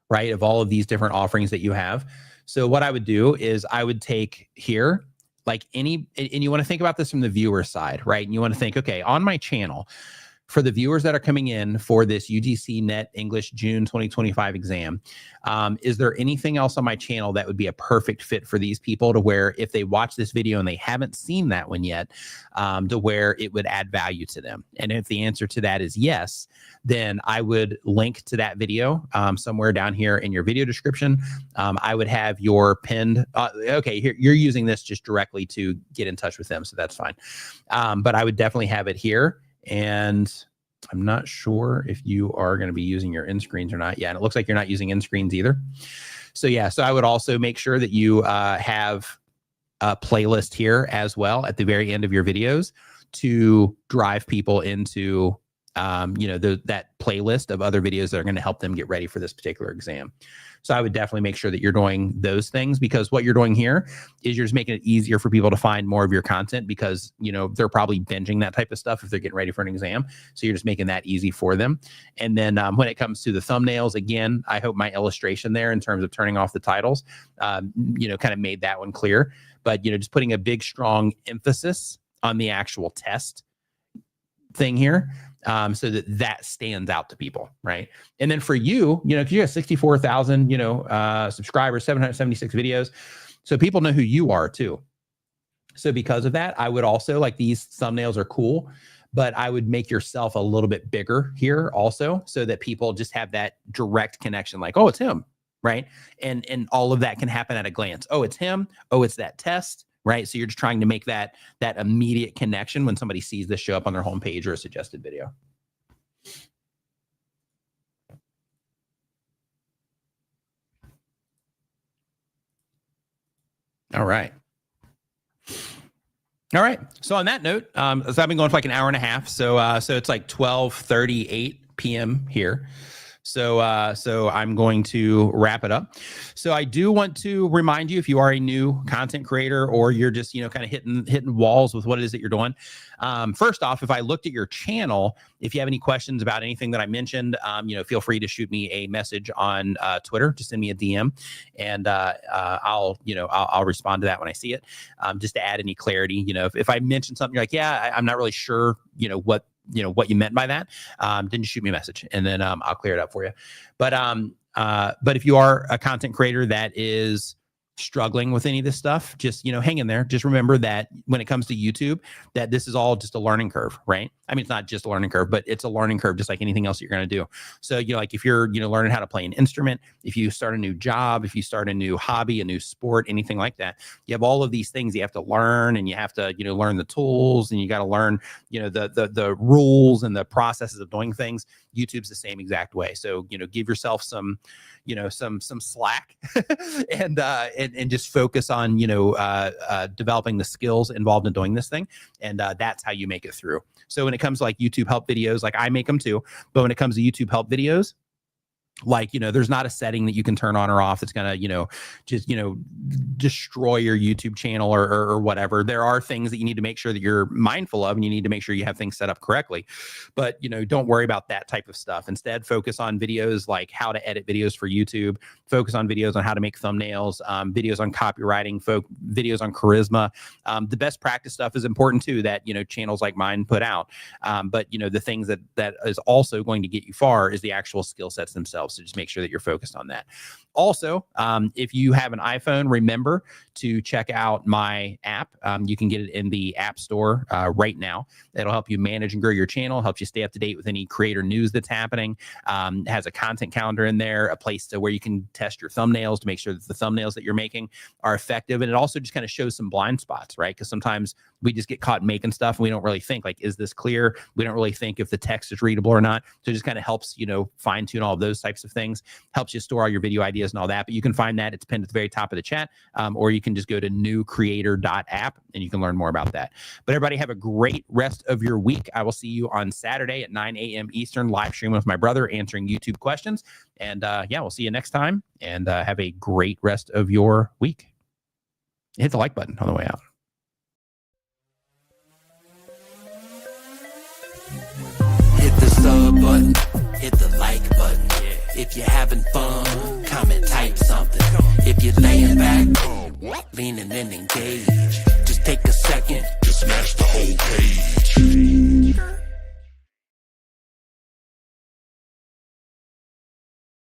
right, of all of these different offerings that you have. So what I would do is I would take here, like and you want to think about this from the viewer side, right? And you want to think, okay, on my channel, for the viewers that are coming in for this UGC Net English June 2025 exam, is there anything else on my channel that would be a perfect fit for these people, to where if they watch this video and they haven't seen that one yet, to where it would add value to them? And if the answer to that is yes, then I would link to that video somewhere down here in your video description. I would have your pinned, okay, here you're using this just directly to get in touch with them, so that's fine. But I would definitely have it here. And I'm not sure if you are going to be using your end screens or not. Yeah, and it looks like you're not using end screens either. So yeah, so I would also make sure that you have a playlist here as well at the very end of your videos, to drive people into that playlist of other videos that are going to help them get ready for this particular exam. So I would definitely make sure that you're doing those things, because what you're doing here is you're just making it easier for people to find more of your content, because, they're probably binging that type of stuff if they're getting ready for an exam. So you're just making that easy for them. And then when it comes to the thumbnails, again, I hope my illustration there in terms of turning off the titles, kind of made that one clear. But, just putting a big, strong emphasis on the actual test thing here, so that stands out to people, right? And then for you, if you have 64,000, subscribers, 776 videos, so people know who you are too. So because of that, I would also, like, these thumbnails are cool, but I would make yourself a little bit bigger here also, so that people just have that direct connection, like, oh, it's him, right? And all of that can happen at a glance. Oh, it's him. Oh, it's that test. Right. So you're just trying to make that immediate connection when somebody sees this show up on their homepage or a suggested video. All right. All right. So on that note, so I've been going for like an hour and a half. So it's like 12:38 p.m. here. So I'm going to wrap it up. So I do want to remind you, if you are a new content creator, or you're just, kind of hitting walls with what it is that you're doing. First off, if I looked at your channel, if you have any questions about anything that I mentioned, feel free to shoot me a message on Twitter. Just send me a DM, and I'll respond to that when I see it. Just to add any clarity, if I mention something, you're like, yeah, I'm not really sure, what you meant by that, then just shoot me a message, and then I'll clear it up for you. But if you are a content creator that is struggling with any of this stuff, just, hang in there. Just remember that when it comes to YouTube, that this is all just a learning curve, right? I mean, it's not just a learning curve, but it's a learning curve, just like anything else you're going to do. So, like if you're, learning how to play an instrument, if you start a new job, if you start a new hobby, a new sport, anything like that, you have all of these things you have to learn, and you have to, learn the tools, and you got to learn, the rules and the processes of doing things. YouTube's the same exact way. So, give yourself some slack and just focus on, developing the skills involved in doing this thing. And that's how you make it through. So when it comes to like YouTube help videos, like I make them too, but when it comes to YouTube help videos, like, there's not a setting that you can turn on or off that's going to, just, destroy your YouTube channel or whatever. There are things that you need to make sure that you're mindful of, and you need to make sure you have things set up correctly. But, don't worry about that type of stuff. Instead, focus on videos like how to edit videos for YouTube, focus on videos on how to make thumbnails, videos on copywriting, videos on charisma. The best practice stuff is important too, that, channels like mine put out. But, the things that is also going to get you far is the actual skill sets themselves. So just make sure that you're focused on that. Also, if you have an iPhone, remember to check out my app. You can get it in the App Store right now. It'll help you manage and grow your channel, helps you stay up to date with any creator news that's happening. It has a content calendar in there, a place to where you can test your thumbnails to make sure that the thumbnails that you're making are effective. And it also just kind of shows some blind spots, right? Because sometimes we just get caught making stuff and we don't really think like, is this clear? We don't really think if the text is readable or not. So it just kind of helps, fine tune all of those types of things, helps you store all your video ideas and all that. But you can find that. It's pinned at the very top of the chat, or you can just go to newcreator.app and you can learn more about that. But everybody have a great rest of your week. I will see you on Saturday at 9 a.m. Eastern, live stream with my brother answering YouTube questions. And we'll see you next time, and have a great rest of your week. Hit the like button on the way out. Hit the sub button, hit the like button. If you're having fun, comment, type something. If you're laying back, leaning and engage, just take a second to smash the whole page.